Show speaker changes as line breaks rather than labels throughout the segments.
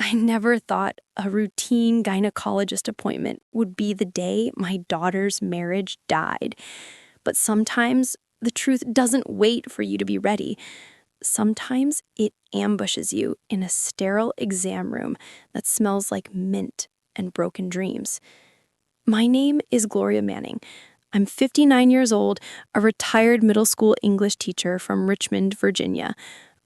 I never thought a routine gynecologist appointment would be the day my daughter's marriage died. But sometimes the truth doesn't wait for you to be ready. Sometimes it ambushes you in a sterile exam room that smells like mint and broken dreams. My name is Gloria Manning. I'm 59 years old, a retired middle school English teacher from Richmond, Virginia.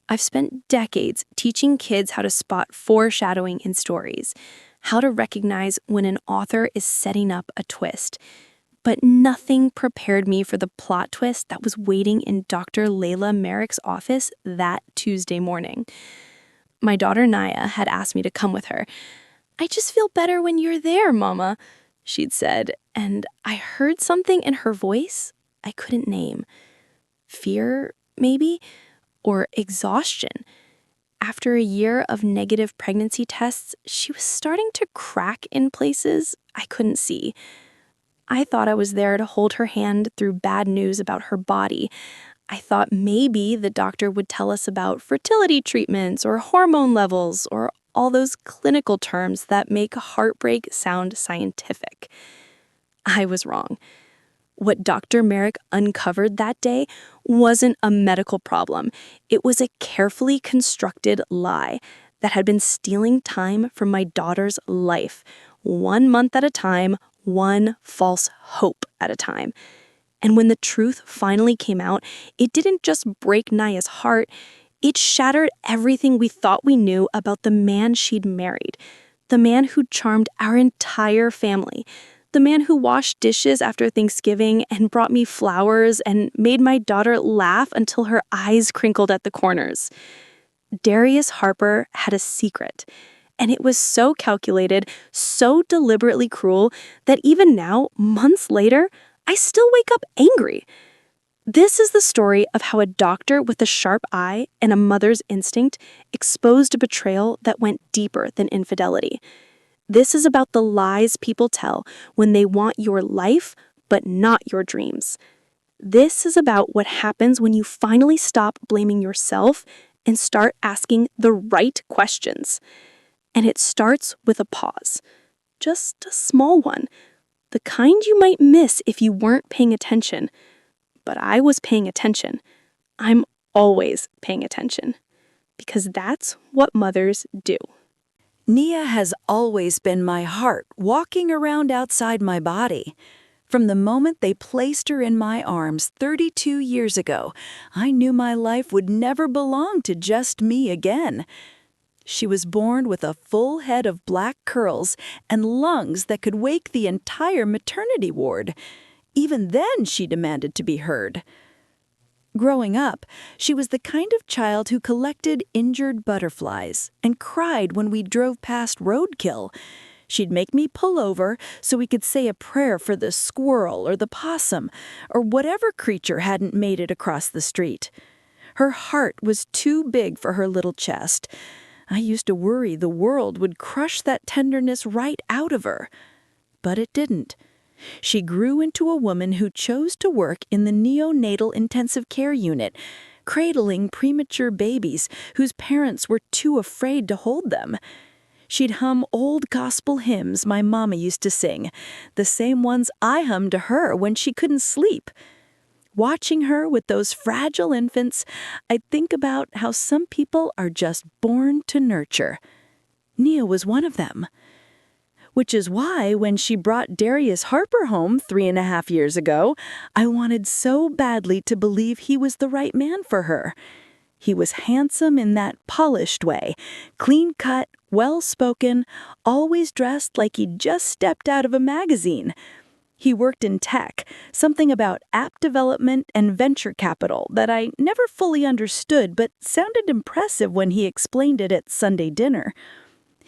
I've spent decades teaching kids how to spot foreshadowing in stories, how to recognize when an author is setting up a twist. But nothing prepared me for the plot twist that was waiting in Dr. Layla Merrick's office that Tuesday morning. My daughter Naya had asked me to come with her. "I just feel better when you're there, Mama," she'd said, and I heard something in her voice I couldn't name. Fear, maybe? Or exhaustion. After a year of negative pregnancy tests, she was starting to crack in places I couldn't see. I thought I was there to hold her hand through bad news about her body. I thought maybe the doctor would tell us about fertility treatments or hormone levels or all those clinical terms that make heartbreak sound scientific. I was wrong. What Dr. Merrick uncovered that day wasn't a medical problem. It was a carefully constructed lie that had been stealing time from my daughter's life, 1 month at a time, one false hope at a time. And when the truth finally came out, it didn't just break Naya's heart, it shattered everything we thought we knew about the man she'd married, the man who charmed our entire family, the man who washed dishes after Thanksgiving and brought me flowers and made my daughter laugh until her eyes crinkled at the corners. Darius Harper had a secret, and it was so calculated, so deliberately cruel, that even now, months later, I still wake up angry. This is the story of how a doctor with a sharp eye and a mother's instinct exposed a betrayal that went deeper than infidelity. This is about the lies people tell when they want your life, but not your dreams. This is about what happens when you finally stop blaming yourself and start asking the right questions. And it starts with a pause. Just a small one. The kind you might miss if you weren't paying attention. But I was paying attention. I'm always paying attention. Because that's what mothers do.
Nia has always been my heart walking around outside my body. From the moment they placed her in my arms 32 years ago, I knew my life would never belong to just me again. She was born with a full head of black curls and lungs that could wake the entire maternity ward. Even then, she demanded to be heard. Growing up, she was the kind of child who collected injured butterflies and cried when we drove past roadkill. She'd make me pull over so we could say a prayer for the squirrel or the possum or whatever creature hadn't made it across the street. Her heart was too big for her little chest. I used to worry the world would crush that tenderness right out of her. But it didn't. She grew into a woman who chose to work in the neonatal intensive care unit, cradling premature babies whose parents were too afraid to hold them. She'd hum old gospel hymns my mama used to sing, the same ones I hummed to her when she couldn't sleep. Watching her with those fragile infants, I think about how some people are just born to nurture. Nia was one of them. Which is why when she brought Darius Harper home 3.5 years ago, I wanted so badly to believe he was the right man for her. He was handsome in that polished way, clean-cut, well-spoken, always dressed like he'd just stepped out of a magazine. He worked in tech, something about app development and venture capital that I never fully understood but sounded impressive when he explained it at Sunday dinner.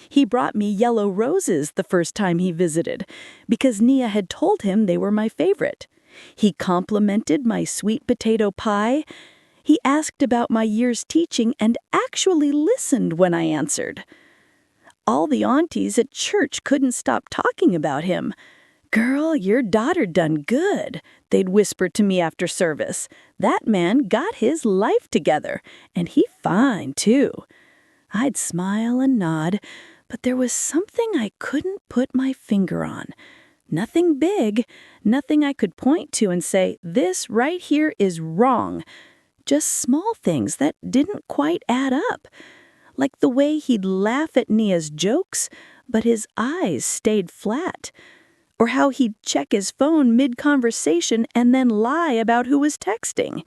He brought me yellow roses the first time he visited, because Nia had told him they were my favorite. He complimented my sweet potato pie. He asked about my year's teaching and actually listened when I answered. All the aunties at church couldn't stop talking about him. "Girl, your daughter done good," they'd whisper to me after service. "That man got his life together, and he fine, too." I'd smile and nod, but there was something I couldn't put my finger on. Nothing big, nothing I could point to and say, this right here is wrong. Just small things that didn't quite add up. Like the way he'd laugh at Nia's jokes, but his eyes stayed flat. Or how he'd check his phone mid-conversation and then lie about who was texting.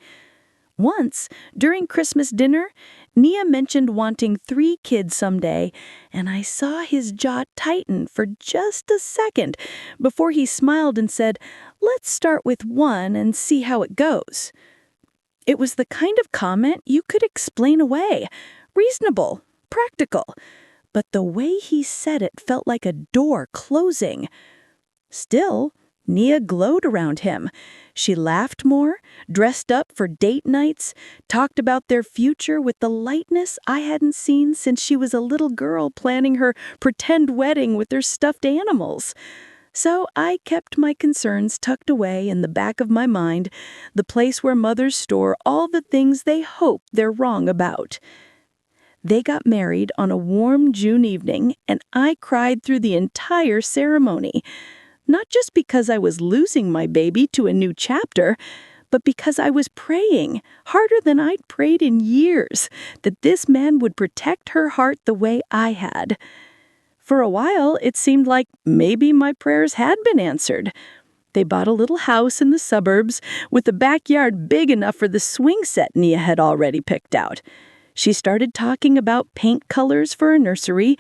Once, during Christmas dinner, Nia mentioned wanting 3 kids someday, and I saw his jaw tighten for just a second before he smiled and said, "Let's start with 1 and see how it goes." It was the kind of comment you could explain away. Reasonable, practical. But the way he said it felt like a door closing. Still, Nia glowed around him. She laughed more, dressed up for date nights, talked about their future with the lightness I hadn't seen since she was a little girl planning her pretend wedding with their stuffed animals. So I kept my concerns tucked away in the back of my mind, the place where mothers store all the things they hope they're wrong about. They got married on a warm June evening, and I cried through the entire ceremony. Not just because I was losing my baby to a new chapter, but because I was praying, harder than I'd prayed in years, that this man would protect her heart the way I had. For a while, it seemed like maybe my prayers had been answered. They bought a little house in the suburbs with a backyard big enough for the swing set Nia had already picked out. She started talking about paint colors for a nursery.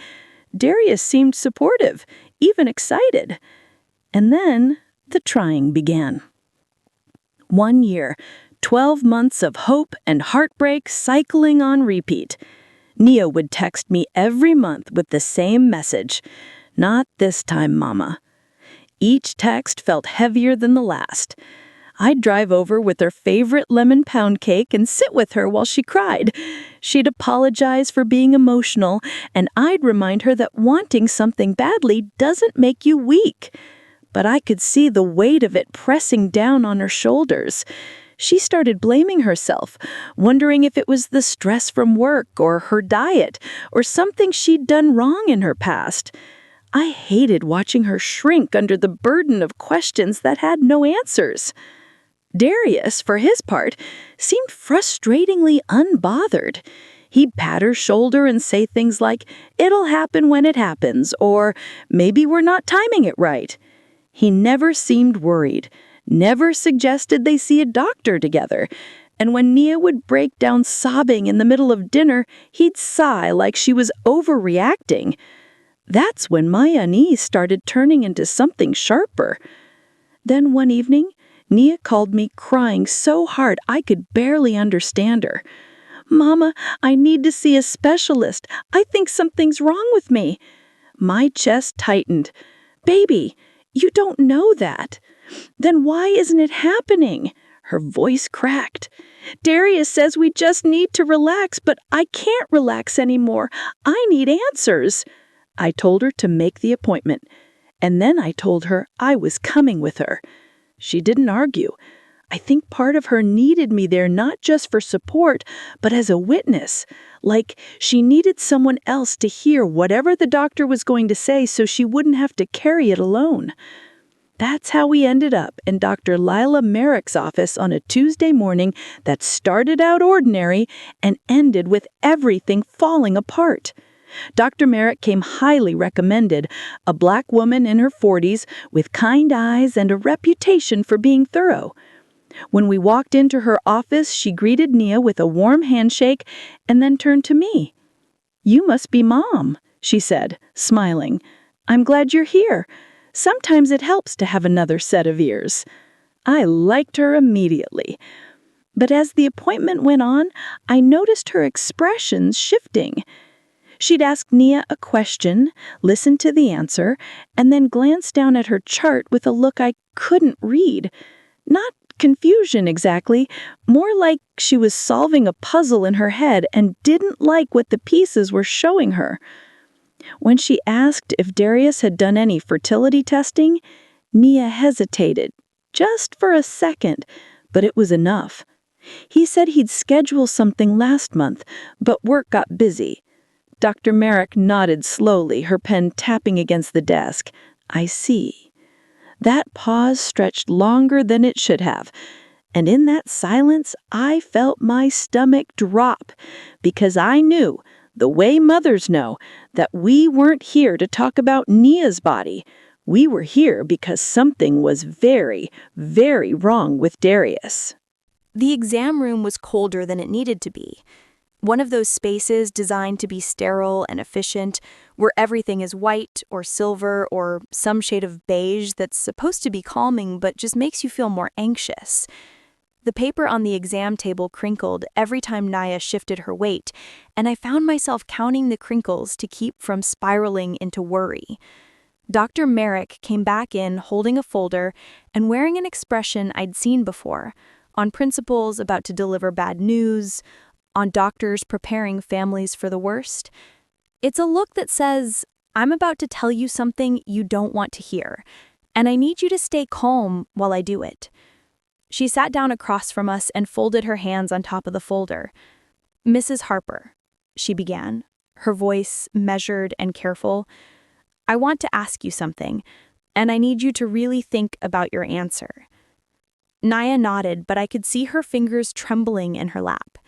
Darius seemed supportive, even excited. And then the trying began. 1 year, 12 months of hope and heartbreak cycling on repeat. Nia would text me every month with the same message, "Not this time, Mama." Each text felt heavier than the last. I'd drive over with her favorite lemon pound cake and sit with her while she cried. She'd apologize for being emotional, and I'd remind her that wanting something badly doesn't make you weak. But I could see the weight of it pressing down on her shoulders. She started blaming herself, wondering if it was the stress from work or her diet or something she'd done wrong in her past. I hated watching her shrink under the burden of questions that had no answers. Darius, for his part, seemed frustratingly unbothered. He'd pat her shoulder and say things like, "It'll happen when it happens," or "Maybe we're not timing it right." He never seemed worried, never suggested they see a doctor together, and when Nia would break down sobbing in the middle of dinner, he'd sigh like she was overreacting. That's when my unease started turning into something sharper. Then one evening, Nia called me crying so hard I could barely understand her. "Mama, I need to see a specialist. I think something's wrong with me." My chest tightened. "Baby, you don't know that. Then why isn't it happening?" Her voice cracked. "Darius says we just need to relax, but I can't relax anymore. I need answers." I told her to make the appointment, and then I told her I was coming with her. She didn't argue. I think part of her needed me there not just for support, but as a witness. Like she needed someone else to hear whatever the doctor was going to say so she wouldn't have to carry it alone. That's how we ended up in Dr. Lila Merrick's office on a Tuesday morning that started out ordinary and ended with everything falling apart. Dr. Merrick came highly recommended, a black woman in her 40s with kind eyes and a reputation for being thorough. When we walked into her office, she greeted Nia with a warm handshake and then turned to me. "You must be Mom," she said, smiling. "I'm glad you're here. Sometimes it helps to have another set of ears." I liked her immediately. But as the appointment went on, I noticed her expressions shifting. She'd ask Nia a question, listen to the answer, and then glance down at her chart with a look I couldn't read. Not confusion exactly, more like she was solving a puzzle in her head and didn't like what the pieces were showing her. When she asked if Darius had done any fertility testing, Nia hesitated, just for a second, but it was enough. He said he'd schedule something last month, but work got busy. Dr. Merrick nodded slowly, her pen tapping against the desk. I see. That pause stretched longer than it should have, and in that silence I felt my stomach drop, because I knew, the way mothers know, that we weren't here to talk about Nia's body. We were here because something was very, very wrong with Darius.
The exam room was colder than it needed to be. One of those spaces designed to be sterile and efficient, where everything is white or silver or some shade of beige that's supposed to be calming but just makes you feel more anxious. The paper on the exam table crinkled every time Nia shifted her weight, and I found myself counting the crinkles to keep from spiraling into worry. Dr. Merrick came back in holding a folder and wearing an expression I'd seen before, on principals about to deliver bad news, on doctors preparing families for the worst. It's a look that says, I'm about to tell you something you don't want to hear, and I need you to stay calm while I do it. She sat down across from us and folded her hands on top of the folder. Mrs. Harper, she began, her voice measured and careful, I want to ask you something, and I need you to really think about your answer. Nia nodded, but I could see her fingers trembling in her lap.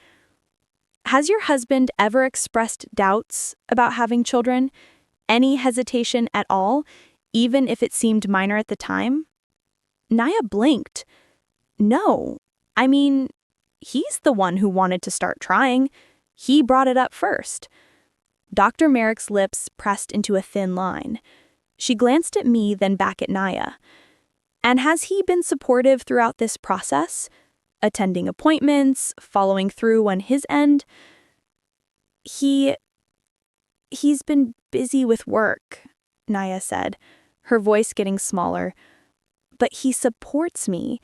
Has your husband ever expressed doubts about having children? Any hesitation at all, even if it seemed minor at the time? Nia blinked. No. I mean, he's the one who wanted to start trying. He brought it up first. Dr. Merrick's lips pressed into a thin line. She glanced at me, then back at Nia. And has he been supportive throughout this process? Attending appointments, following through on his end? He's been busy with work, Nia said, her voice getting smaller. But he supports me.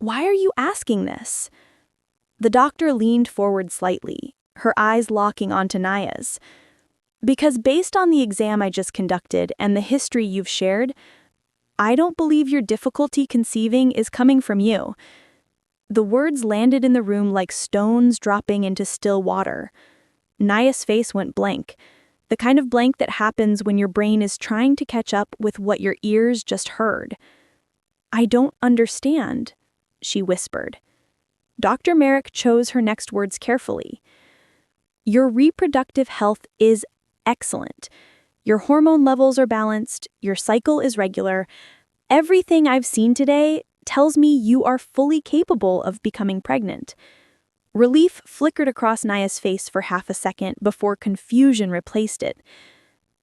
Why are you asking this? The doctor leaned forward slightly, her eyes locking onto Nia's. Because based on the exam I just conducted and the history you've shared, I don't believe your difficulty conceiving is coming from you. The words landed in the room like stones dropping into still water. Nia's face went blank, the kind of blank that happens when your brain is trying to catch up with what your ears just heard. I don't understand, she whispered. Dr. Merrick chose her next words carefully. Your reproductive health is excellent. Your hormone levels are balanced, your cycle is regular. Everything I've seen today tells me you are fully capable of becoming pregnant. Relief flickered across Nia's face for half a second before confusion replaced it.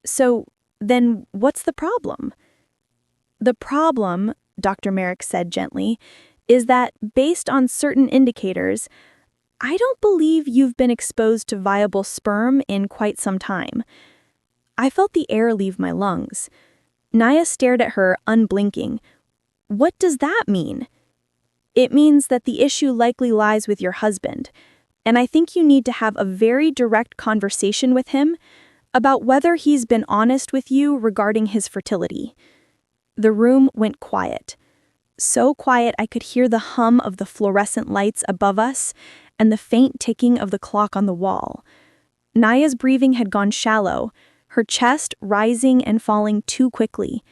So, then what's the problem? The problem, Dr. Merrick said gently, is that based on certain indicators, I don't believe you've been exposed to viable sperm in quite some time. I felt the air leave my lungs. Nia stared at her, unblinking. What does that mean? It means that the issue likely lies with your husband, and I think you need to have a very direct conversation with him about whether he's been honest with you regarding his fertility. The room went quiet. So quiet I could hear the hum of the fluorescent lights above us and the faint ticking of the clock on the wall. Nia's breathing had gone shallow, her chest rising and falling too quickly.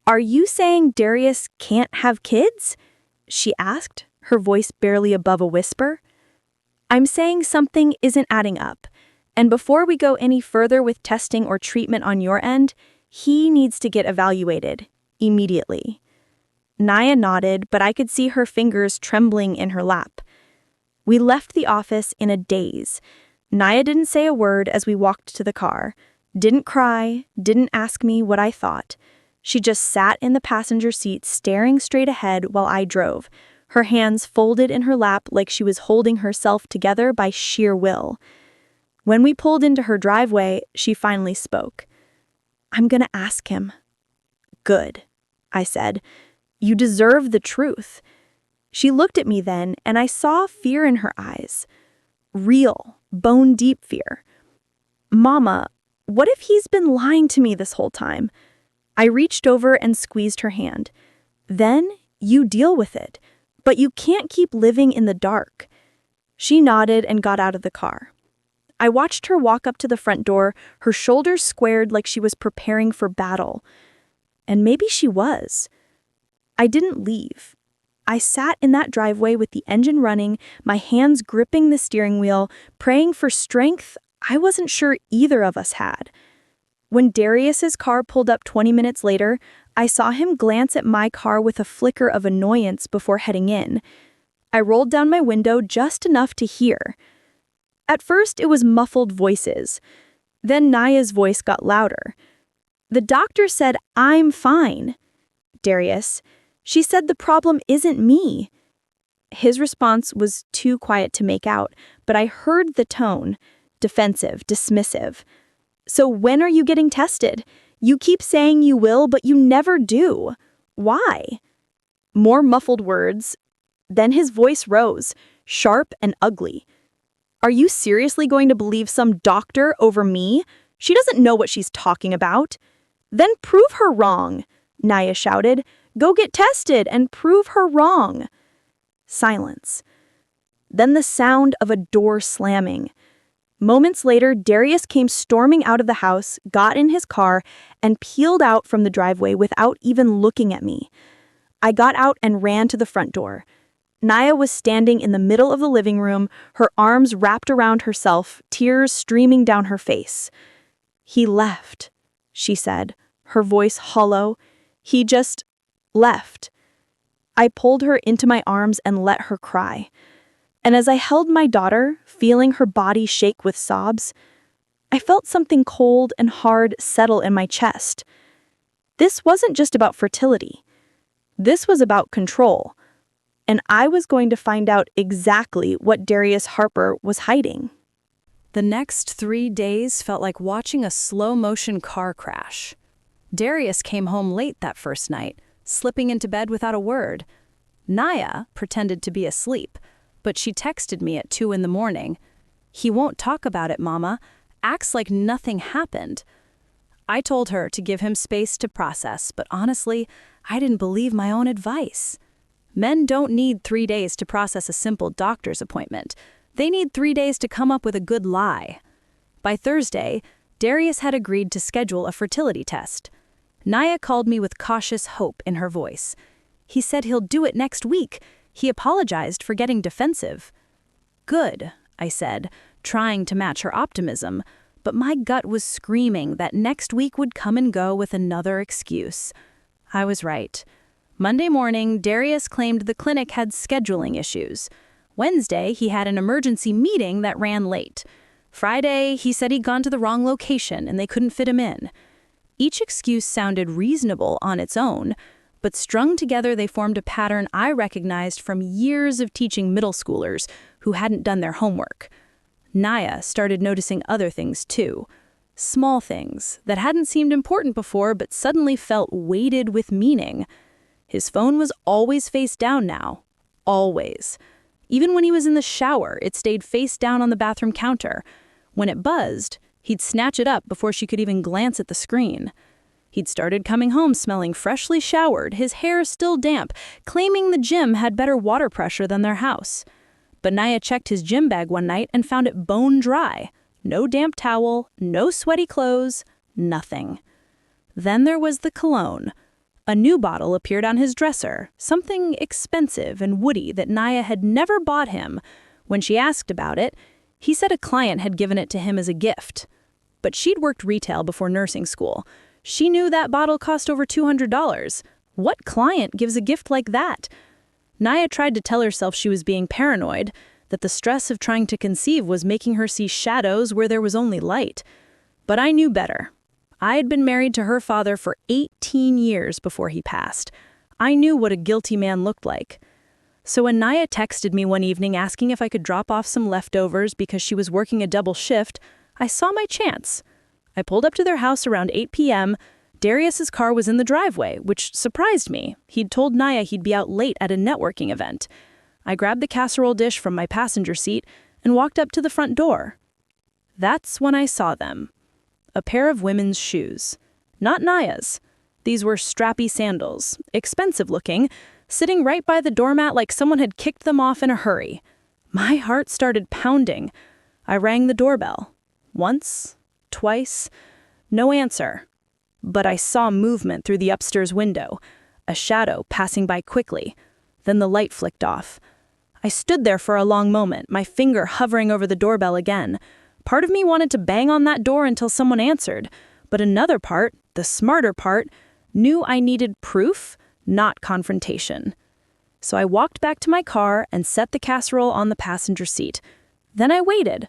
Are you saying Darius can't have kids? She asked, her voice barely above a whisper. I'm saying something isn't adding up, and before we go any further with testing or treatment on your end, he needs to get evaluated, immediately. Nia nodded, but I could see her fingers trembling in her lap. We left the office in a daze. Nia didn't say a word as we walked to the car, didn't cry, didn't ask me what I thought. She just sat in the passenger seat staring straight ahead while I drove, her hands folded in her lap like she was holding herself together by sheer will. When we pulled into her driveway, she finally spoke. I'm gonna ask him. Good, I said. You deserve the truth. She looked at me then, and I saw fear in her eyes. Real, bone-deep fear. Mama, what if he's been lying to me this whole time? I reached over and squeezed her hand. Then you deal with it, but you can't keep living in the dark. She nodded and got out of the car. I watched her walk up to the front door, her shoulders squared like she was preparing for battle. And maybe she was. I didn't leave. I sat in that driveway with the engine running, my hands gripping the steering wheel, praying for strength I wasn't sure either of us had. When Darius's car pulled up 20 minutes later, I saw him glance at my car with a flicker of annoyance before heading in. I rolled down my window just enough to hear. At first, it was muffled voices. Then Naya's voice got louder. "The doctor said I'm fine." "Darius, she said the problem isn't me." His response was too quiet to make out, but I heard the tone, defensive, dismissive. "So when are you getting tested? You keep saying you will, but you never do. Why?" More muffled words. Then his voice rose, sharp and ugly. "Are you seriously going to believe some doctor over me? She doesn't know what she's talking about." "Then prove her wrong," Naya shouted. "Go get tested and prove her wrong." Silence. Then the sound of a door slamming. Moments later, Darius came storming out of the house, got in his car, and peeled out from the driveway without even looking at me. I got out and ran to the front door. Naya was standing in the middle of the living room, her arms wrapped around herself, tears streaming down her face. "He left," she said, her voice hollow. "He just left." I pulled her into my arms and let her cry. And as I held my daughter, feeling her body shake with sobs, I felt something cold and hard settle in my chest. This wasn't just about fertility. This was about control. And I was going to find out exactly what Darius Harper was hiding.
The next 3 days felt like watching a slow-motion car crash. Darius came home late that first night, slipping into bed without a word. Naya pretended to be asleep, but she texted me at 2 in the morning. "He won't talk about it, Mama. Acts like nothing happened." I told her to give him space to process, but honestly, I didn't believe my own advice. Men don't need 3 days to process a simple doctor's appointment. They need 3 days to come up with a good lie. By Thursday, Darius had agreed to schedule a fertility test. Naya called me with cautious hope in her voice. "He said he'll do it next week. He apologized for getting defensive." "Good," I said, trying to match her optimism, but my gut was screaming that next week would come and go with another excuse. I was right. Monday morning, Darius claimed the clinic had scheduling issues. Wednesday, he had an emergency meeting that ran late. Friday, he said he'd gone to the wrong location and they couldn't fit him in. Each excuse sounded reasonable on its own, but strung together they formed a pattern I recognized from years of teaching middle schoolers who hadn't done their homework. Naya started noticing other things too. Small things that hadn't seemed important before but suddenly felt weighted with meaning. His phone was always face down now. Always. Even when he was in the shower, it stayed face down on the bathroom counter. When it buzzed, he'd snatch it up before she could even glance at the screen. He'd started coming home smelling freshly showered, his hair still damp, claiming the gym had better water pressure than their house. But Naya checked his gym bag one night and found it bone dry. No damp towel, no sweaty clothes, nothing. Then there was the cologne. A new bottle appeared on his dresser, something expensive and woody that Naya had never bought him. When she asked about it, he said a client had given it to him as a gift. But she'd worked retail before nursing school. She knew that bottle cost over $200. What client gives a gift like that? Naya tried to tell herself she was being paranoid, that the stress of trying to conceive was making her see shadows where there was only light. But I knew better. I had been married to her father for 18 years before he passed. I knew what a guilty man looked like. So when Naya texted me one evening asking if I could drop off some leftovers because she was working a double shift, I saw my chance. I pulled up to their house around 8 p.m. Darius's car was in the driveway, which surprised me. He'd told Naya he'd be out late at a networking event. I grabbed the casserole dish from my passenger seat and walked up to the front door. That's when I saw them. A pair of women's shoes. Not Naya's. These were strappy sandals, expensive looking, sitting right by the doormat like someone had kicked them off in a hurry. My heart started pounding.
I rang the doorbell. Once, twice, no answer. But I saw movement through the upstairs window, a shadow passing by quickly. Then the light flicked off. I stood there for a long moment, my finger hovering over the doorbell again. Part of me wanted to bang on that door until someone answered, but another part, the smarter part, knew I needed proof, not confrontation. So I walked back to my car and set the casserole on the passenger seat. Then I waited.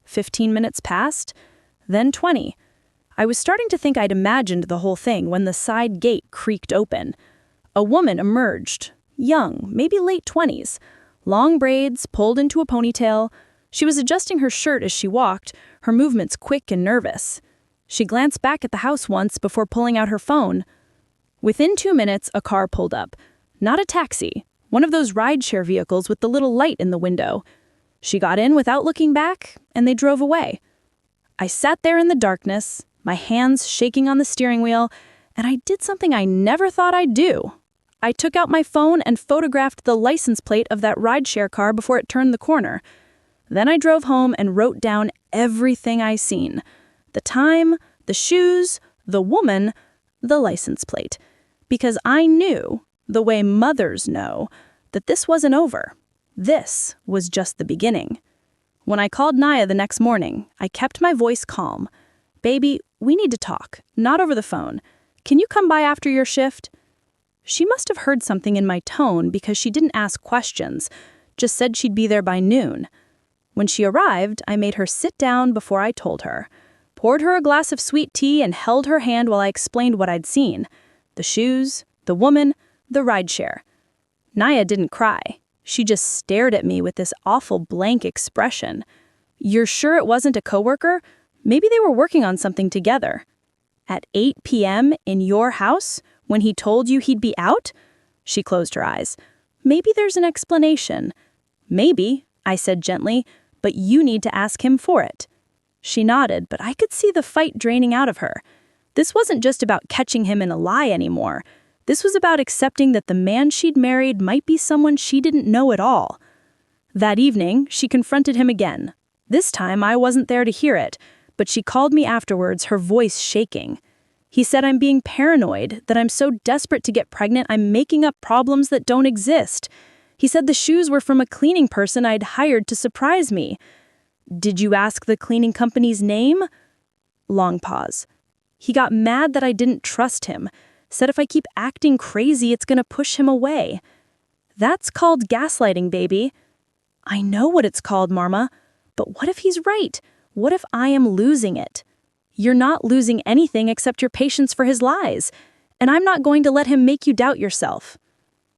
15 minutes passed, then 20. I was starting to think I'd imagined the whole thing when the side gate creaked open. A woman emerged, young, maybe late 20s, long braids pulled into a ponytail. She was adjusting her shirt as she walked, her movements quick and nervous. She glanced back at the house once before pulling out her phone. Within 2 minutes, a car pulled up. Not a taxi, one of those rideshare vehicles with the little light in the window. She got in without looking back, and they drove away. I sat there in the darkness, my hands shaking on the steering wheel, and I did something I never thought I'd do. I took out my phone and photographed the license plate of that rideshare car before it turned the corner. Then I drove home and wrote down everything I seen. The time, the shoes, the woman, the license plate. Because I knew, the way mothers know, that this wasn't over. This was just the beginning. When I called Naya the next morning, I kept my voice calm. "Baby, we need to talk, not over the phone. Can you come by after your shift?" She must have heard something in my tone because she didn't ask questions, just said she'd be there by noon. When she arrived, I made her sit down before I told her, poured her a glass of sweet tea and held her hand while I explained what I'd seen. The shoes, the woman, the rideshare. Naya didn't cry. She just stared at me with this awful blank expression. "You're sure it wasn't a coworker? Maybe they were working on something together." "At 8 p.m. in your house, when he told you he'd be out?" She closed her eyes. "Maybe there's an explanation." "Maybe," I said gently, "but you need to ask him for it." She nodded, but I could see the fight draining out of her. This wasn't just about catching him in a lie anymore. This was about accepting that the man she'd married might be someone she didn't know at all. That evening, she confronted him again. This time, I wasn't there to hear it, but she called me afterwards, her voice shaking. He said I'm being paranoid, that I'm so desperate to get pregnant I'm making up problems that don't exist. He said the shoes were from a cleaning person I'd hired to surprise me. "Did you ask the cleaning company's name?" Long pause. He got mad that I didn't trust him, said if I keep acting crazy it's gonna push him away. "That's called gaslighting, baby." "I know what it's called, Marma, but what if he's right? What if I am losing it?" "You're not losing anything except your patience for his lies, and I'm not going to let him make you doubt yourself."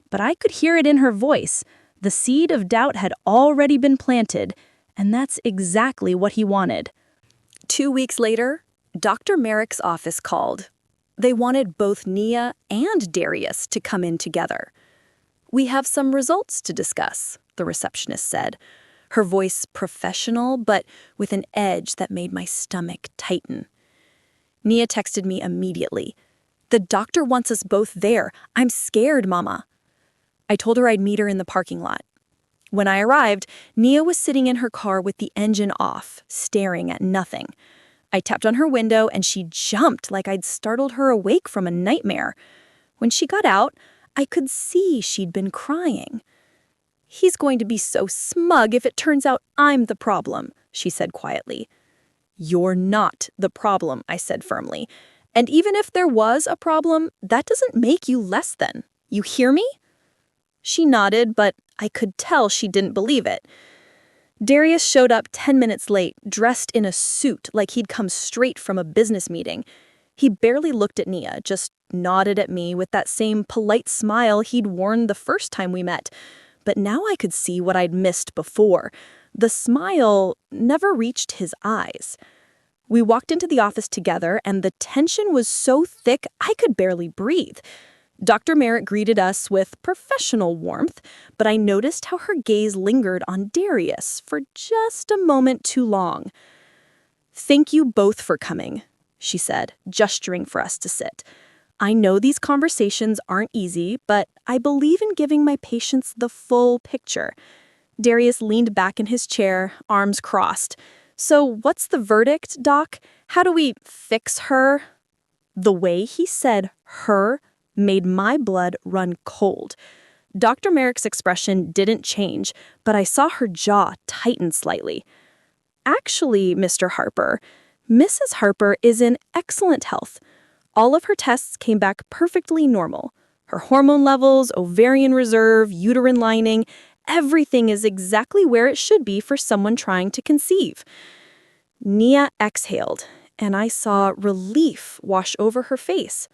But I could hear it in her voice. The seed of doubt had already been planted, and that's exactly what he wanted.
2 weeks later, Dr. Merrick's office called. They wanted both Nia and Darius to come in together. "We have some results to discuss," the receptionist said, her voice professional but with an edge that made my stomach tighten. Nia texted me immediately. "The doctor wants us both there. I'm scared, Mama." I told her I'd meet her in the parking lot. When I arrived, Nia was sitting in her car with the engine off, staring at nothing. I tapped on her window and she jumped like I'd startled her awake from a nightmare. When she got out, I could see she'd been crying. "He's going to be so smug if it turns out I'm the problem," she said quietly. "You're not the problem," I said firmly. "And even if there was a problem, that doesn't make you less than. You hear me?" She nodded, but I could tell she didn't believe it. Darius showed up 10 minutes late, dressed in a suit like he'd come straight from a business meeting. He barely looked at Nia, just nodded at me with that same polite smile he'd worn the first time we met. But now I could see what I'd missed before. The smile never reached his eyes. We walked into the office together, and the tension was so thick I could barely breathe. Dr. Merritt greeted us with professional warmth, but I noticed how her gaze lingered on Darius for just a moment too long. "Thank you both for coming," she said, gesturing for us to sit. "I know these conversations aren't easy, but I believe in giving my patients the full picture.
Darius leaned back in his chair, arms crossed. So what's the verdict, Doc? How do we fix her? The way he said her made my blood run cold. Dr. Merrick's expression didn't change, but I saw her jaw tighten slightly. Actually, Mr. Harper, Mrs. Harper is in excellent health. All of her tests came back perfectly normal. Her hormone levels, ovarian reserve, uterine lining, everything is exactly where it should be for someone trying to conceive. Nia exhaled, and I saw relief wash over her face.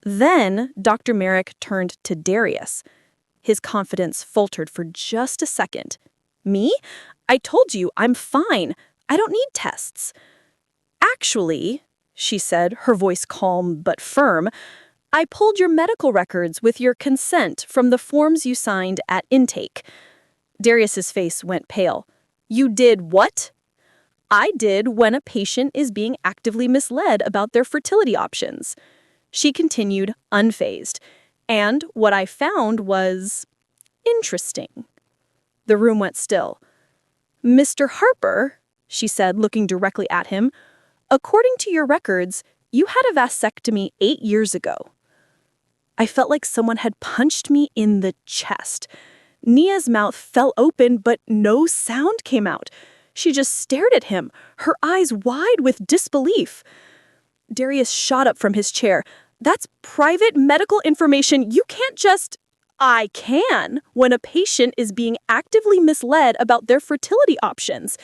Then Dr. Merrick turned to Darius. His confidence faltered for just a second. Me? I told you, I'm fine. I don't need tests. Actually, she said, her voice calm but firm, I pulled your medical records with your consent from the forms you signed at intake. Darius's face went pale. You did what? I did when a patient is being actively misled about their fertility options. She continued, unfazed. And what I found was interesting. The room went still. Mr. Harper, she said, looking directly at him, according to your records, you had a vasectomy 8 years ago. I felt like someone had punched me in the chest. Nia's mouth fell open, but no sound came out. She just stared at him, her eyes wide with disbelief. Darius shot up from his chair. That's private medical information. You can't just... I can, when a patient is being actively misled about their fertility options.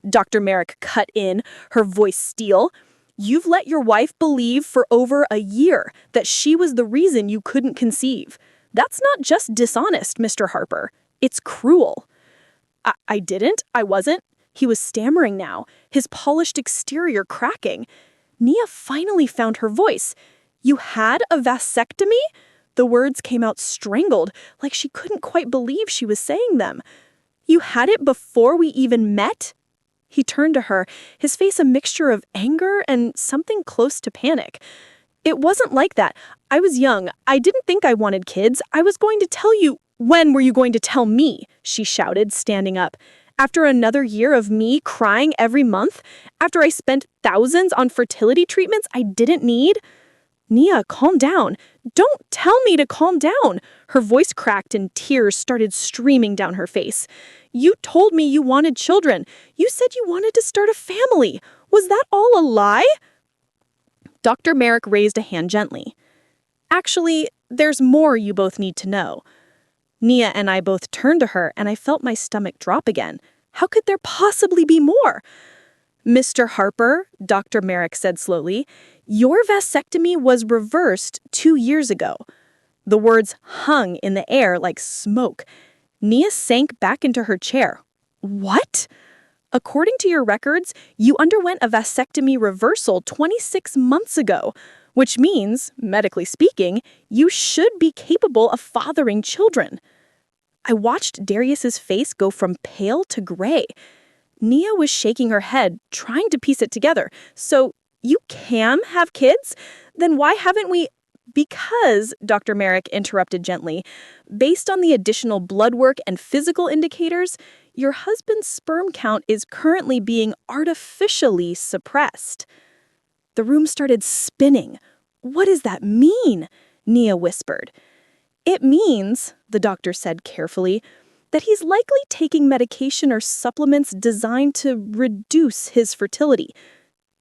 Dr. Merrick cut in, her voice steel. You've let your wife believe for over a year that she was the reason you couldn't conceive. That's not just dishonest, Mr. Harper. It's cruel. I didn't. I wasn't. He was stammering now, his polished exterior cracking. Nia finally found her voice. You had a vasectomy? The words came out strangled, like she couldn't quite believe she was saying them. You had it before we even met? He turned to her, his face a mixture of anger and something close to panic. It wasn't like that. I was young. I didn't think I wanted kids. I was going to tell you. When were you going to tell me? She shouted, standing up. After another year of me crying every month? After I spent thousands on fertility treatments I didn't need? Nia, calm down. Don't tell me to calm down. Her voice cracked and tears started streaming down her face. You told me you wanted children. You said you wanted to start a family. Was that all a lie? Dr. Merrick raised a hand gently. Actually, there's more you both need to know. Nia and I both turned to her, and I felt my stomach drop again. How could there possibly be more? Mr. Harper, Dr. Merrick said slowly, your vasectomy was reversed 2 years ago. The words hung in the air like smoke. Nia sank back into her chair. What? According to your records, you underwent a vasectomy reversal 26 months ago, which means, medically speaking, you should be capable of fathering children. I watched Darius's face go from pale to gray. Nia was shaking her head, trying to piece it together. So, you can have kids? Then why haven't we... Because, Dr. Merrick interrupted gently, based on the additional blood work and physical indicators, your husband's sperm count is currently being artificially suppressed. The room started spinning. What does that mean? Nia whispered. It means, the doctor said carefully, that he's likely taking medication or supplements designed to reduce his fertility.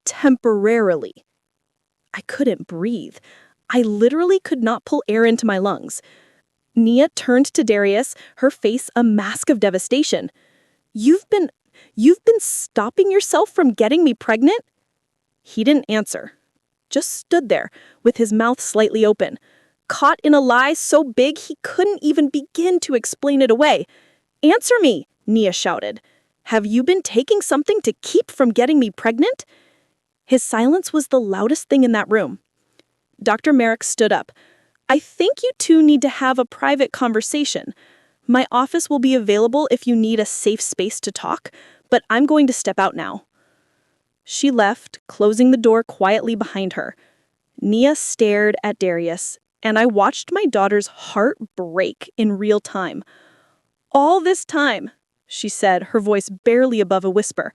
Temporarily. I couldn't breathe. I literally could not pull air into my lungs. Nia turned to Darius, her face a mask of devastation. You've been stopping yourself from getting me pregnant? He didn't answer. Just stood there, with his mouth slightly open, caught in a lie so big he couldn't even begin to explain it away. Answer me, Nia shouted. Have you been taking something to keep from getting me pregnant? His silence was the loudest thing in that room. Dr. Merrick stood up. I think you two need to have a private conversation. My office will be available if you need a safe space to talk, but I'm going to step out now. She left, closing the door quietly behind her. Nia stared at Darius, and I watched my daughter's heart break in real time. All this time, she said, her voice barely above a whisper.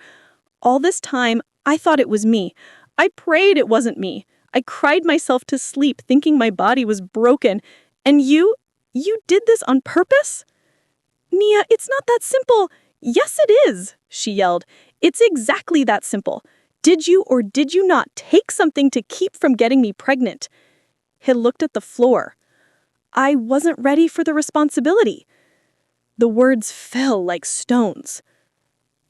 All this time, I thought it was me. I prayed it wasn't me. I cried myself to sleep thinking my body was broken. And you did this on purpose? Nia, it's not that simple. Yes, it is, she yelled. It's exactly that simple. Did you or did you not take something to keep from getting me pregnant? He looked at the floor. I wasn't ready for the responsibility. The words fell like stones.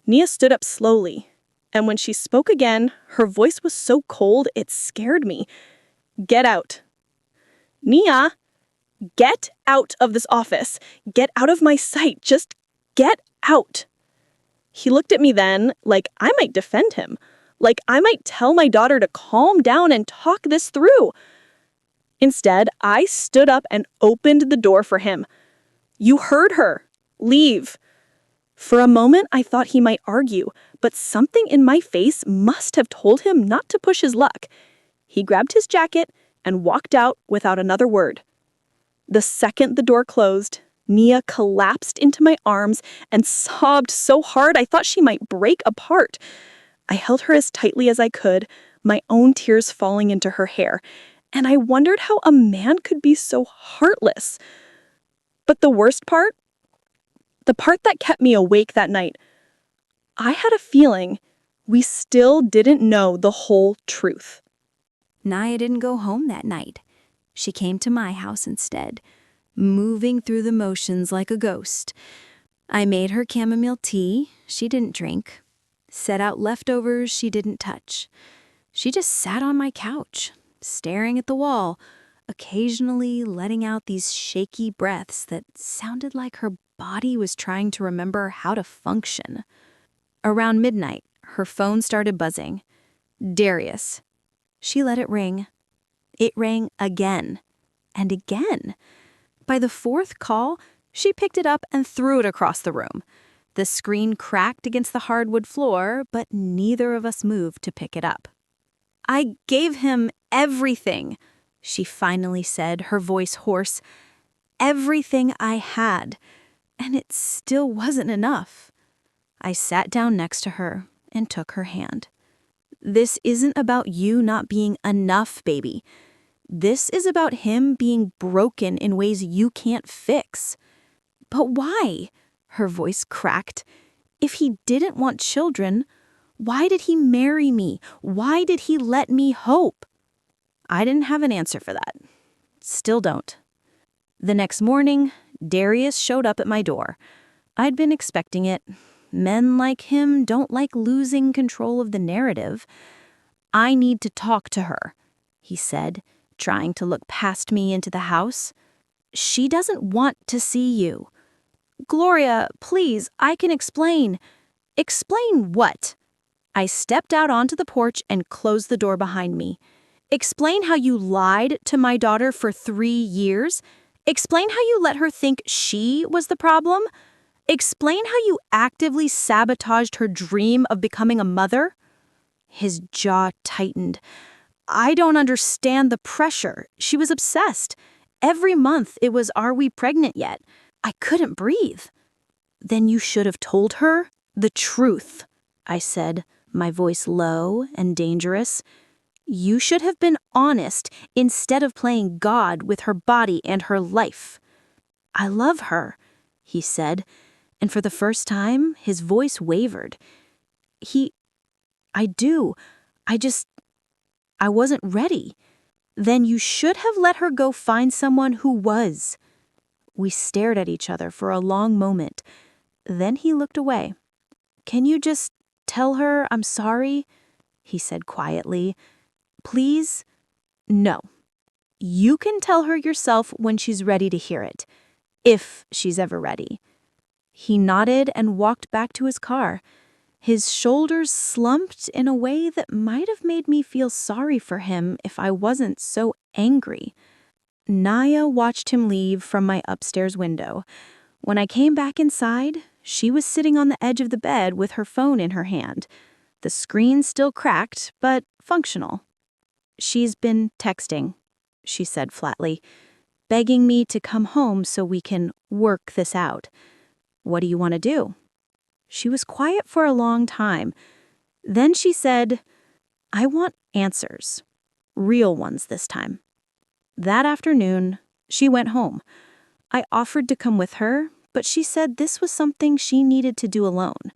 Nia stood up slowly, and when she spoke again, her voice was so cold it scared me. Get out. Nia, get out of this office. Get out of my sight. Just get out. He looked at me then like I might defend him, like I might tell my daughter to calm down and talk this through. Instead, I stood up and opened the door for him. You heard her. Leave. For a moment, I thought he might argue, but something in my face must have told him not to push his luck. He grabbed his jacket and walked out without another word. The second the door closed, Nia collapsed into my arms and sobbed so hard I thought she might break apart. I held her as tightly as I could, my own tears falling into her hair, and I wondered how a man could be so heartless. But the worst part? The part that kept me awake that night, I had a feeling we still didn't know the whole truth.
Nia didn't go home that night. She came to my house instead, moving through the motions like a ghost. I made her chamomile tea she didn't drink, set out leftovers she didn't touch. She just sat on my couch, staring at the wall, occasionally letting out these shaky breaths that sounded like her body was trying to remember how to function. Around midnight, her phone started buzzing. Darius. She let it ring. It rang again and again. By the fourth call, she picked it up and threw it across the room. The screen cracked against the hardwood floor, but neither of us moved to pick it up. I gave him everything, she finally said, her voice hoarse. Everything I had, and it still wasn't enough. I sat down next to her and took her hand. This isn't about you not being enough, baby. This is about him being broken in ways you can't fix. But why? Her voice cracked. If he didn't want children, why did he marry me? Why did he let me hope? I didn't have an answer for that. Still don't. The next morning, Darius showed up at my door. I'd been expecting it. Men like him don't like losing control of the narrative. I need to talk to her, he said, trying to look past me into the house. She doesn't want to see you. Gloria, please, I can explain. Explain what? I stepped out onto the porch and closed the door behind me. Explain how you lied to my daughter for 3 years. Explain how you let her think she was the problem. Explain how you actively sabotaged her dream of becoming a mother. His jaw tightened. I don't understand the pressure. She was obsessed. Every month it was, are we pregnant yet? I couldn't breathe. Then you should have told her the truth, I said, my voice low and dangerous. You should have been honest instead of playing God with her body and her life. I love her, he said, and for the first time, his voice wavered. I do. I wasn't ready. Then you should have let her go find someone who was. We stared at each other for a long moment. Then he looked away. Can you just tell her I'm sorry? He said quietly. Please? No. You can tell her yourself when she's ready to hear it. If she's ever ready. He nodded and walked back to his car. His shoulders slumped in a way that might have made me feel sorry for him if I wasn't so angry. Nia watched him leave from my upstairs window. When I came back inside, she was sitting on the edge of the bed with her phone in her hand. The screen still cracked, but functional. She's been texting, she said flatly, begging me to come home so we can work this out. What do you want to do?
She was quiet for a long time. Then she said, "I want answers. Real ones this time." That afternoon, she went home. I offered to come with her, but she said this was something she needed to do alone.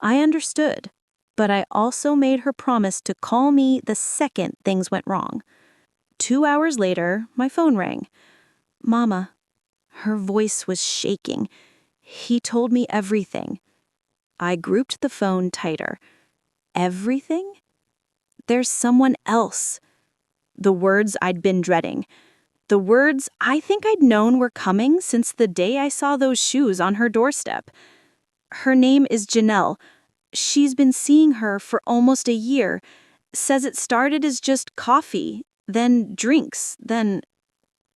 I understood, but I also made her promise to call me the second things went wrong. 2 hours later, my phone rang. "Mama." Her voice was shaking. "He told me everything." I grouped the phone tighter. Everything? There's someone else. The words I'd been dreading. The words I think I'd known were coming since the day I saw those shoes on her doorstep. "Her name is Janelle. She's been seeing her for almost a year. Says it started as just coffee, then drinks, then—"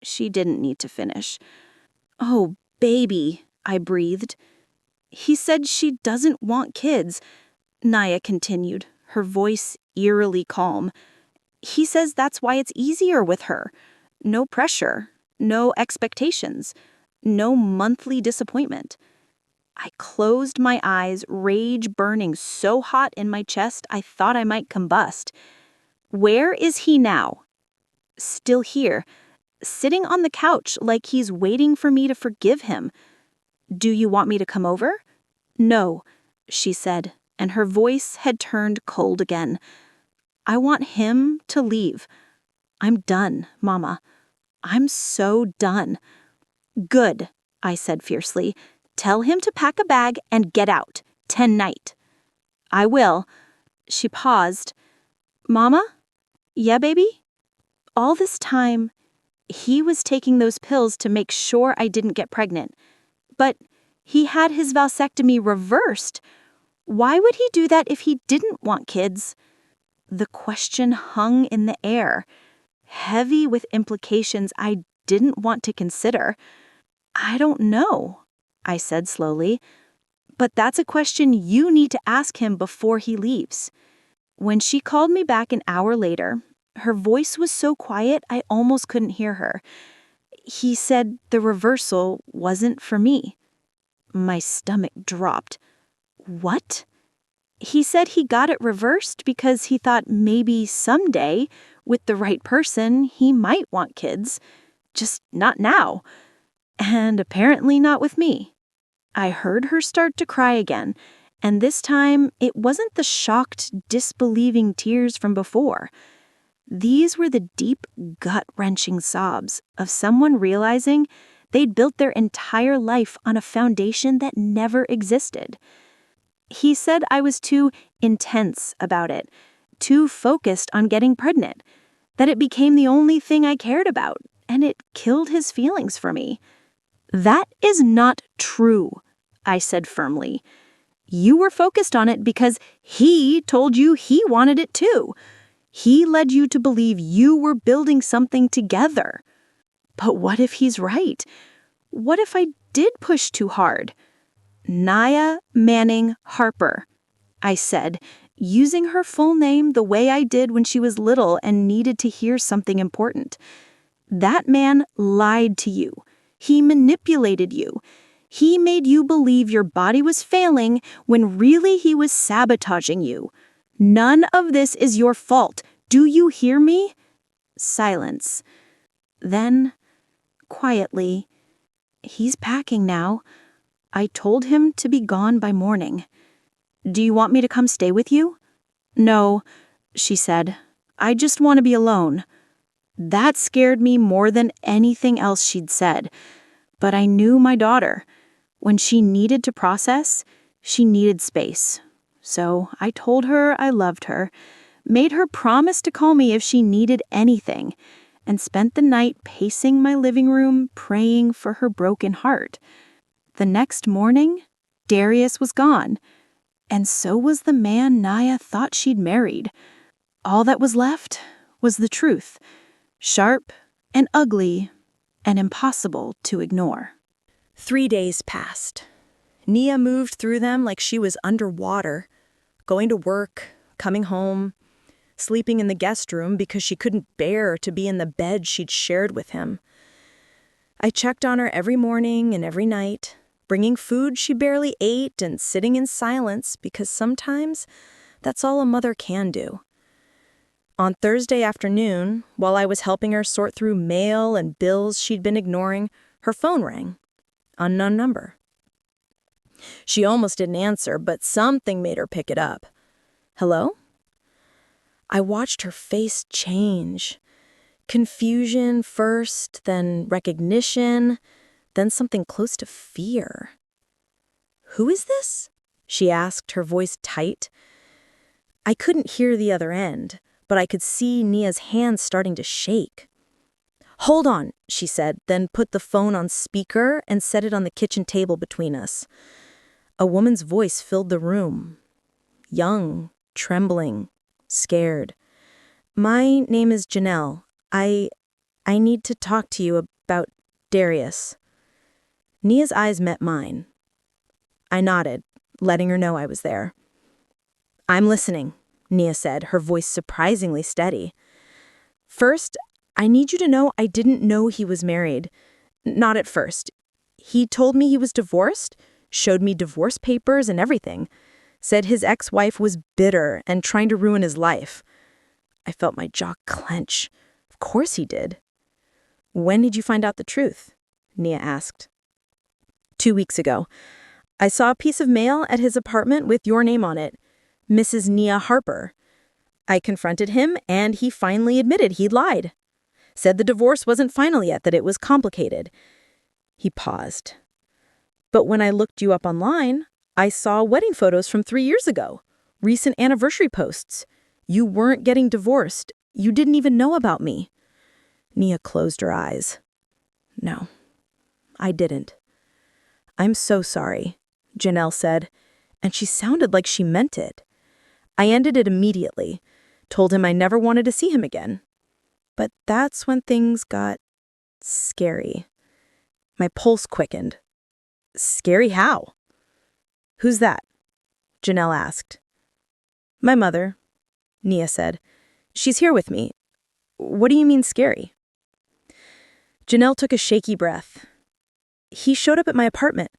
She didn't need to finish. "Oh, baby," I breathed. "He said she doesn't want kids," Naya continued, her voice eerily calm. "He says that's why it's easier with her. No pressure, no expectations, no monthly disappointment." I closed my eyes, rage burning so hot in my chest I thought I might combust. Where is he now? Still here, sitting on the couch like he's waiting for me to forgive him. "Do you want me to come over?" "No," she said, and her voice had turned cold again. "I want him to leave. I'm done, Mama. I'm so done." "Good," I said fiercely. "Tell him to pack a bag and get out, tonight." "I will." She paused. "Mama?" "Yeah, baby?" All this time, he was taking those pills to make sure I didn't get pregnant. But he had his vasectomy reversed. Why would he do that if he didn't want kids? The question hung in the air, heavy with implications I didn't want to consider. "I don't know," I said slowly. "But that's a question you need to ask him before he leaves." When she called me back an hour later, her voice was so quiet I almost couldn't hear her. "He said the reversal wasn't for me." My stomach dropped. "What?" "He said he got it reversed because he thought maybe someday, with the right person, he might want kids. Just not now. And apparently not with me." I heard her start to cry again, and this time it wasn't the shocked, disbelieving tears from before. These were the deep, gut-wrenching sobs of someone realizing they'd built their entire life on a foundation that never existed. He said I was too intense about it, too focused on getting pregnant, that it became the only thing I cared about, and it killed his feelings for me. "That is not true," I said firmly. "You were focused on it because he told you he wanted it too. He led you to believe you were building something together. But what if he's right? What if I did push too hard?" "Naya Manning Harper," I said, using her full name the way I did when she was little and needed to hear something important. "That man lied to you. He manipulated you. He made you believe your body was failing when really he was sabotaging you. None of this is your fault. Do you hear me?" Silence. Then, quietly, "He's packing now. I told him to be gone by morning. Do you want me to come stay with you?" "No," she said. "I just want to be alone." That scared me more than anything else she'd said. But I knew my daughter. When she needed to process, she needed space. So I told her I loved her, made her promise to call me if she needed anything, and spent the night pacing my living room, praying for her broken heart. The next morning, Darius was gone, and so was the man Naya thought she'd married. All that was left was the truth, sharp and ugly and impossible to ignore.
3 days passed. Nia moved through them like she was underwater, going to work, coming home, sleeping in the guest room because she couldn't bear to be in the bed she'd shared with him. I checked on her every morning and every night,
bringing food she barely ate and sitting in silence because sometimes that's all a mother can do. On Thursday afternoon, while I was helping her sort through mail and bills she'd been ignoring, her phone rang. Unknown number. She almost didn't answer, but something made her pick it up. Hello? I watched her face change. Confusion first, then recognition, then something close to fear. Who is this? She asked, her voice tight. I couldn't hear the other end, but I could see Nia's hands starting to shake. Hold on, she said, then put the phone on speaker and set it on the kitchen table between us. A woman's voice filled the room. Young, trembling, scared. My name is Janelle. I need to talk to you about Darius. Nia's eyes met mine. I nodded, letting her know I was there. I'm listening, Nia said, her voice surprisingly steady. First, I need you to know I didn't know he was married. Not at first. He told me he was divorced, showed me divorce papers and everything. Said his ex-wife was bitter and trying to ruin his life. I felt my jaw clench. Of course he did. When did you find out the truth? Nia asked. 2 weeks ago. I saw a piece of mail at his apartment with your name on it. Mrs. Nia Harper. I confronted him and he finally admitted he'd lied. Said the divorce wasn't final yet, that it was complicated. He paused. But when I looked you up online, I saw wedding photos from 3 years ago. Recent anniversary posts. You weren't getting divorced. You didn't even know about me. Nia closed her eyes. No, I didn't. I'm so sorry, Janelle said, and she sounded like she meant it. I ended it immediately, told him I never wanted to see him again. But that's when things got scary. My pulse quickened. Scary how? Who's that? Janelle asked. My mother, Nia said. She's here with me. What do you mean scary? Janelle took a shaky breath. He showed up at my apartment,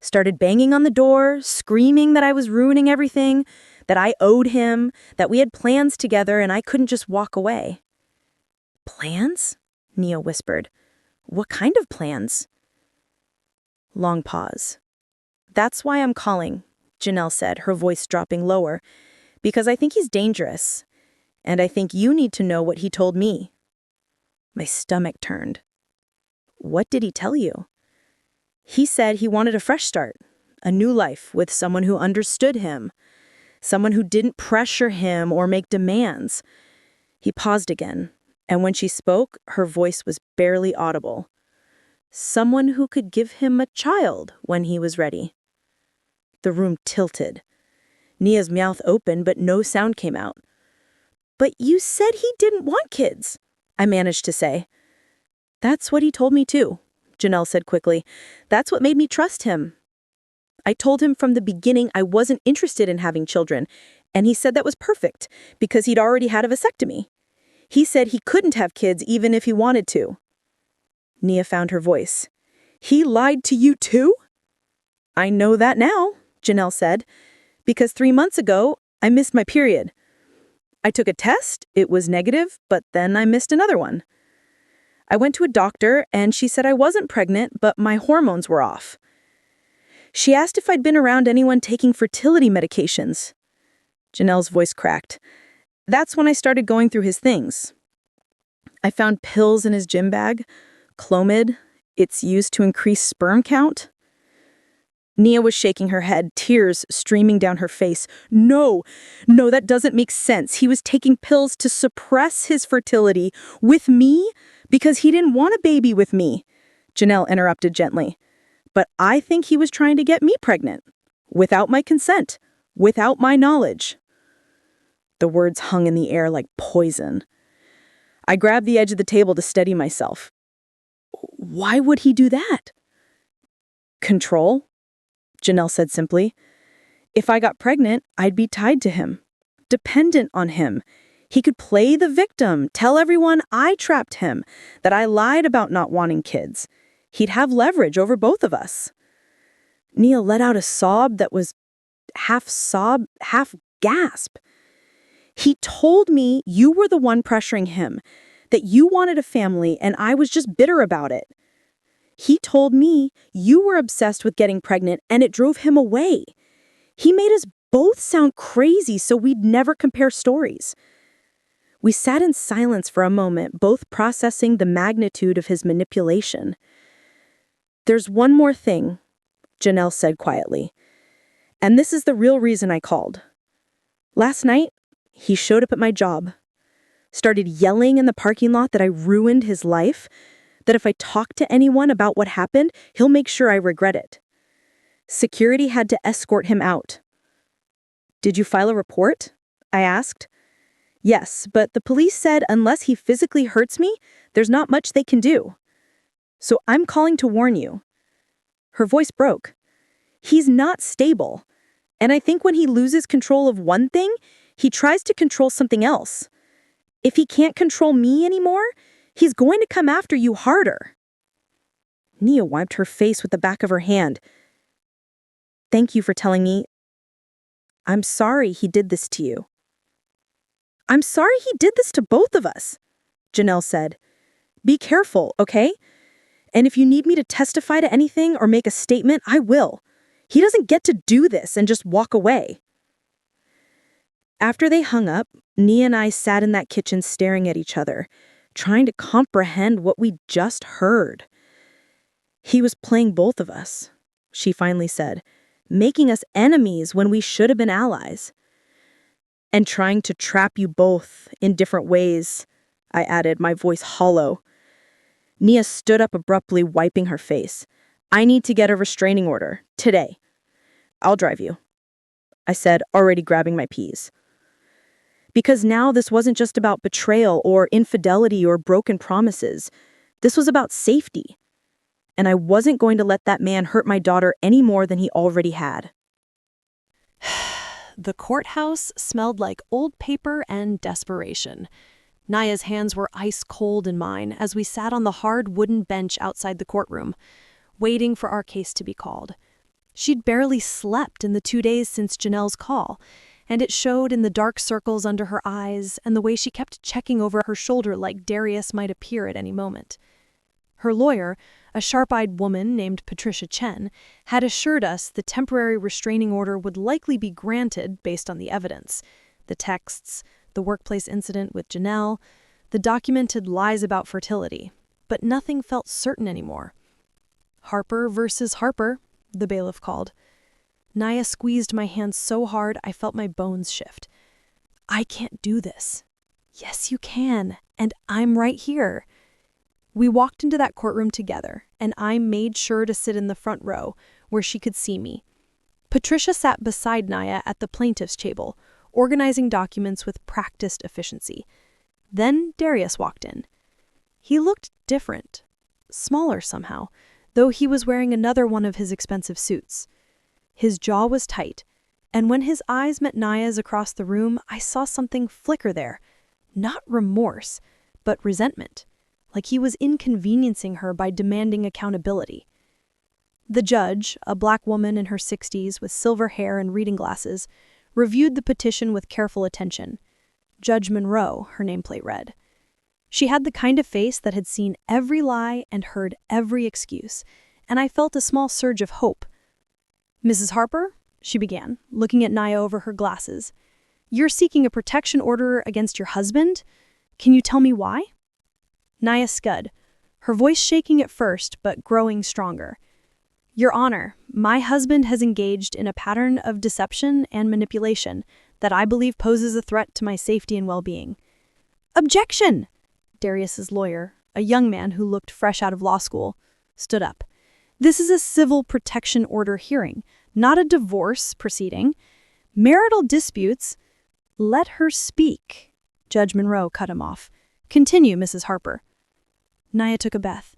started banging on the door, screaming that I was ruining everything, that I owed him, that we had plans together and I couldn't just walk away. Plans? Nia whispered. What kind of plans? Long pause. That's why I'm calling, Janelle said, her voice dropping lower, because I think he's dangerous, and I think you need to know what he told me. My stomach turned. What did he tell you? He said he wanted a fresh start, a new life with someone who understood him, someone who didn't pressure him or make demands. He paused again, and when she spoke, her voice was barely audible. Someone who could give him a child when he was ready. The room tilted. Nia's mouth opened, but no sound came out. But you said he didn't want kids, I managed to say. That's what he told me too, Janelle said quickly. That's what made me trust him. I told him from the beginning I wasn't interested in having children, and he said that was perfect because he'd already had a vasectomy. He said he couldn't have kids even if he wanted to. Nia found her voice. He lied to you too? I know that now, Janelle said, because 3 months ago, I missed my period. I took a test, it was negative, but then I missed another one. I went to a doctor and she said I wasn't pregnant, but my hormones were off. She asked if I'd been around anyone taking fertility medications. Janelle's voice cracked. That's when I started going through his things. I found pills in his gym bag, Clomid. It's used to increase sperm count. Nia was shaking her head, tears streaming down her face. No, that doesn't make sense. He was taking pills to suppress his fertility with me because he didn't want a baby with me, Janelle interrupted gently. But I think he was trying to get me pregnant, without my consent, without my knowledge. The words hung in the air like poison. I grabbed the edge of the table to steady myself. Why would he do that? Control, Janelle said simply. If I got pregnant, I'd be tied to him, dependent on him. He could play the victim, tell everyone I trapped him, that I lied about not wanting kids. He'd have leverage over both of us. Nia let out a sob that was half sob, half gasp. He told me you were the one pressuring him, that you wanted a family and I was just bitter about it. He told me you were obsessed with getting pregnant and it drove him away. He made us both sound crazy so we'd never compare stories. We sat in silence for a moment, both processing the magnitude of his manipulation. "There's one more thing," Janelle said quietly. "And this is the real reason I called. Last night, he showed up at my job, started yelling in the parking lot that I ruined his life, that if I talk to anyone about what happened, he'll make sure I regret it. Security had to escort him out." "Did you file a report?" I asked. "Yes, but the police said unless he physically hurts me, there's not much they can do. So I'm calling to warn you." Her voice broke. "He's not stable. And I think when he loses control of one thing, he tries to control something else. If he can't control me anymore, he's going to come after you harder." Nia wiped her face with the back of her hand. "Thank you for telling me. I'm sorry he did this to you." "I'm sorry he did this to both of us," Janelle said. "Be careful, okay? And if you need me to testify to anything or make a statement, I will. He doesn't get to do this and just walk away." After they hung up, Nia and I sat in that kitchen staring at each other, trying to comprehend what we just heard. "He was playing both of us," she finally said, "making us enemies when we should have been allies. And trying to trap you both in different ways," I added, my voice hollow. Nia stood up abruptly, wiping her face. "I need to get a restraining order, today." "I'll drive you," I said, already grabbing my peas. Because now this wasn't just about betrayal or infidelity or broken promises. This was about safety. And I wasn't going to let that man hurt my daughter any more than he already had.
The courthouse smelled like old paper and desperation. Naya's hands were ice cold in mine as we sat on the hard wooden bench outside the courtroom, waiting for our case to be called. She'd barely slept in the 2 days since Janelle's call, and it showed in the dark circles under her eyes and the way she kept checking over her shoulder like Darius might appear at any moment. Her lawyer, a sharp-eyed woman named Patricia Chen, had assured us the temporary restraining order would likely be granted based on the evidence. The texts, the workplace incident with Janelle, the documented lies about fertility. But nothing felt certain anymore. "Harper versus Harper," the bailiff called. Naya squeezed my hand so hard I felt my bones shift. "I can't do this." "Yes, you can, and I'm right here." We walked into that courtroom together, and I made sure to sit in the front row, where she could see me. Patricia sat beside Naya at the plaintiff's table, organizing documents with practiced efficiency. Then Darius walked in. He looked different, smaller somehow, though he was wearing another one of his expensive suits. His jaw was tight, and when his eyes met Naya's across the room, I saw something flicker there. Not remorse, but resentment. Like he was inconveniencing her by demanding accountability. The judge, a black woman in her 60s with silver hair and reading glasses, reviewed the petition with careful attention. Judge Monroe, her nameplate read. She had the kind of face that had seen every lie and heard every excuse, and I felt a small surge of hope. "Mrs. Harper," she began, looking at Naya over her glasses, "you're seeking a protection order against your husband? Can you tell me why?" Naya scud, her voice shaking at first but growing stronger. "Your Honor, my husband has engaged in a pattern of deception and manipulation that I believe poses a threat to my safety and well-being." "Objection!" Darius's lawyer, a young man who looked fresh out of law school, stood up. "This is a civil protection order hearing, not a divorce proceeding. Marital disputes—" "Let her speak," Judge Monroe cut him off. "Continue, Mrs. Harper." Naya took a breath.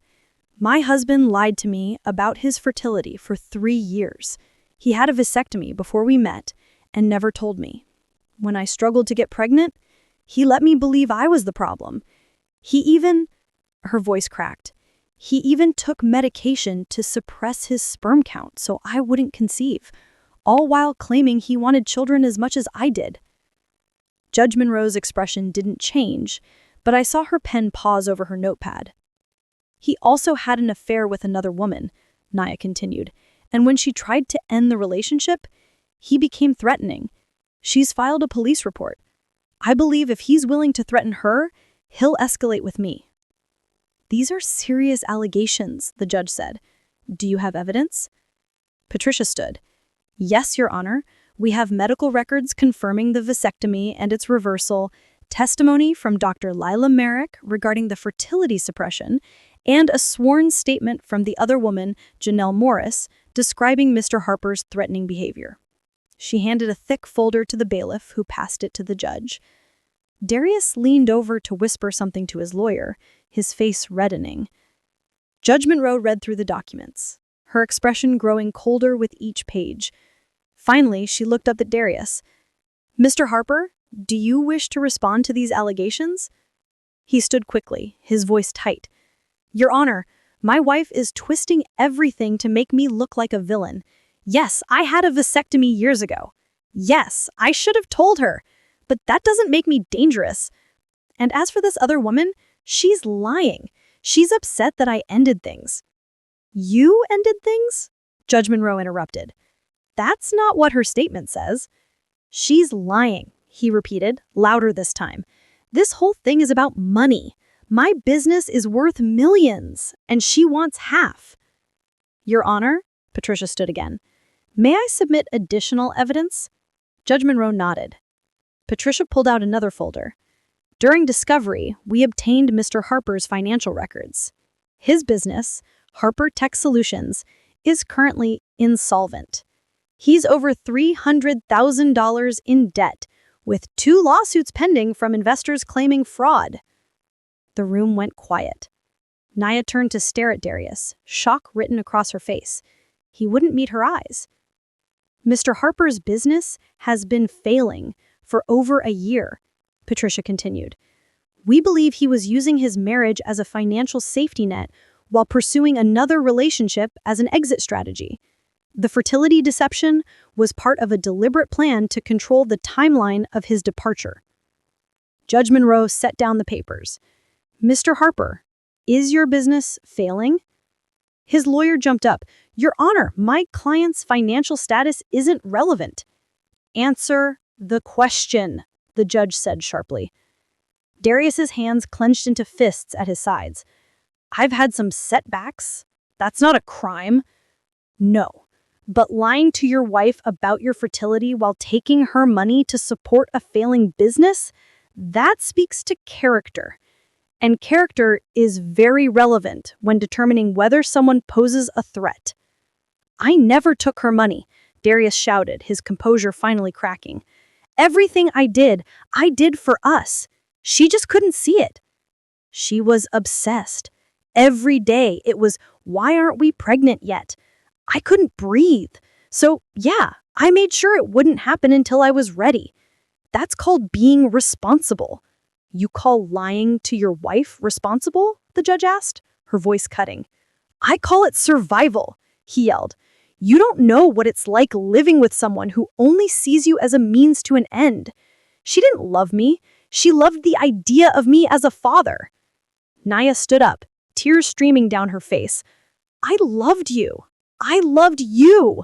"My husband lied to me about his fertility for 3 years. He had a vasectomy before we met and never told me. When I struggled to get pregnant, he let me believe I was the problem. He even—" her voice cracked.
He even took medication to suppress his sperm count so I wouldn't conceive, all while claiming he wanted children as much as I did. Judge Monroe's expression didn't change, but I saw her pen pause over her notepad. He also had an affair with another woman, Naya continued, and when she tried to end the relationship, he became threatening. She's filed a police report. I believe if he's willing to threaten her, he'll escalate with me. These are serious allegations, the judge said. Do you have evidence? Patricia stood. Yes, Your Honor. We have medical records confirming the vasectomy and its reversal, testimony from Dr. Lila Merrick regarding the fertility suppression, and a sworn statement from the other woman, Janelle Morris, describing Mr. Harper's threatening behavior. She handed a thick folder to the bailiff, who passed it to the judge. Darius leaned over to whisper something to his lawyer, his face reddening. Judge Monroe read through the documents, her expression growing colder with each page. Finally, she looked up at Darius. Mr. Harper, do you wish to respond to these allegations? He stood quickly, his voice tight. Your Honor, my wife is twisting everything to make me look like a villain. Yes, I had a vasectomy years ago. Yes, I should have told her. But that doesn't make me dangerous. And as for this other woman, she's lying. She's upset that I ended things. You ended things? Judge Monroe interrupted. That's not what her statement says. She's lying, he repeated, louder this time. This whole thing is about money. My business is worth millions, and she wants half. Your Honor, Patricia stood again. May I submit additional evidence? Judge Monroe nodded. Patricia pulled out another folder. During discovery, we obtained Mr. Harper's financial records. His business, Harper Tech Solutions, is currently insolvent. He's over $300,000 in debt, with 2 lawsuits pending from investors claiming fraud. The room went quiet. Naya turned to stare at Darius, shock written across her face. He wouldn't meet her eyes. Mr. Harper's business has been failing for over a year, Patricia continued. We believe he was using his marriage as a financial safety net while pursuing another relationship as an exit strategy. The fertility deception was part of a deliberate plan to control the timeline of his departure. Judge Monroe set down the papers. Mr. Harper, is your business failing? His lawyer jumped up. Your Honor, my client's financial status isn't relevant. Answer the question, the judge said sharply. Darius's hands clenched into fists at his sides. I've had some setbacks. That's not a crime. No. But lying to your wife about your fertility while taking her money to support a failing business, that speaks to character. And character is very relevant when determining whether someone poses a threat. I never took her money, Darius shouted, his composure finally cracking. Everything I did for us. She just couldn't see it. She was obsessed. Every day it was, why aren't we pregnant yet? I couldn't breathe. So, yeah, I made sure it wouldn't happen until I was ready. That's called being responsible. You call lying to your wife responsible? The judge asked, her voice cutting. I call it survival, he yelled. You don't know what it's like living with someone who only sees you as a means to an end. She didn't love me. She loved the idea of me as a father. Naya stood up, tears streaming down her face. I loved you. I loved you.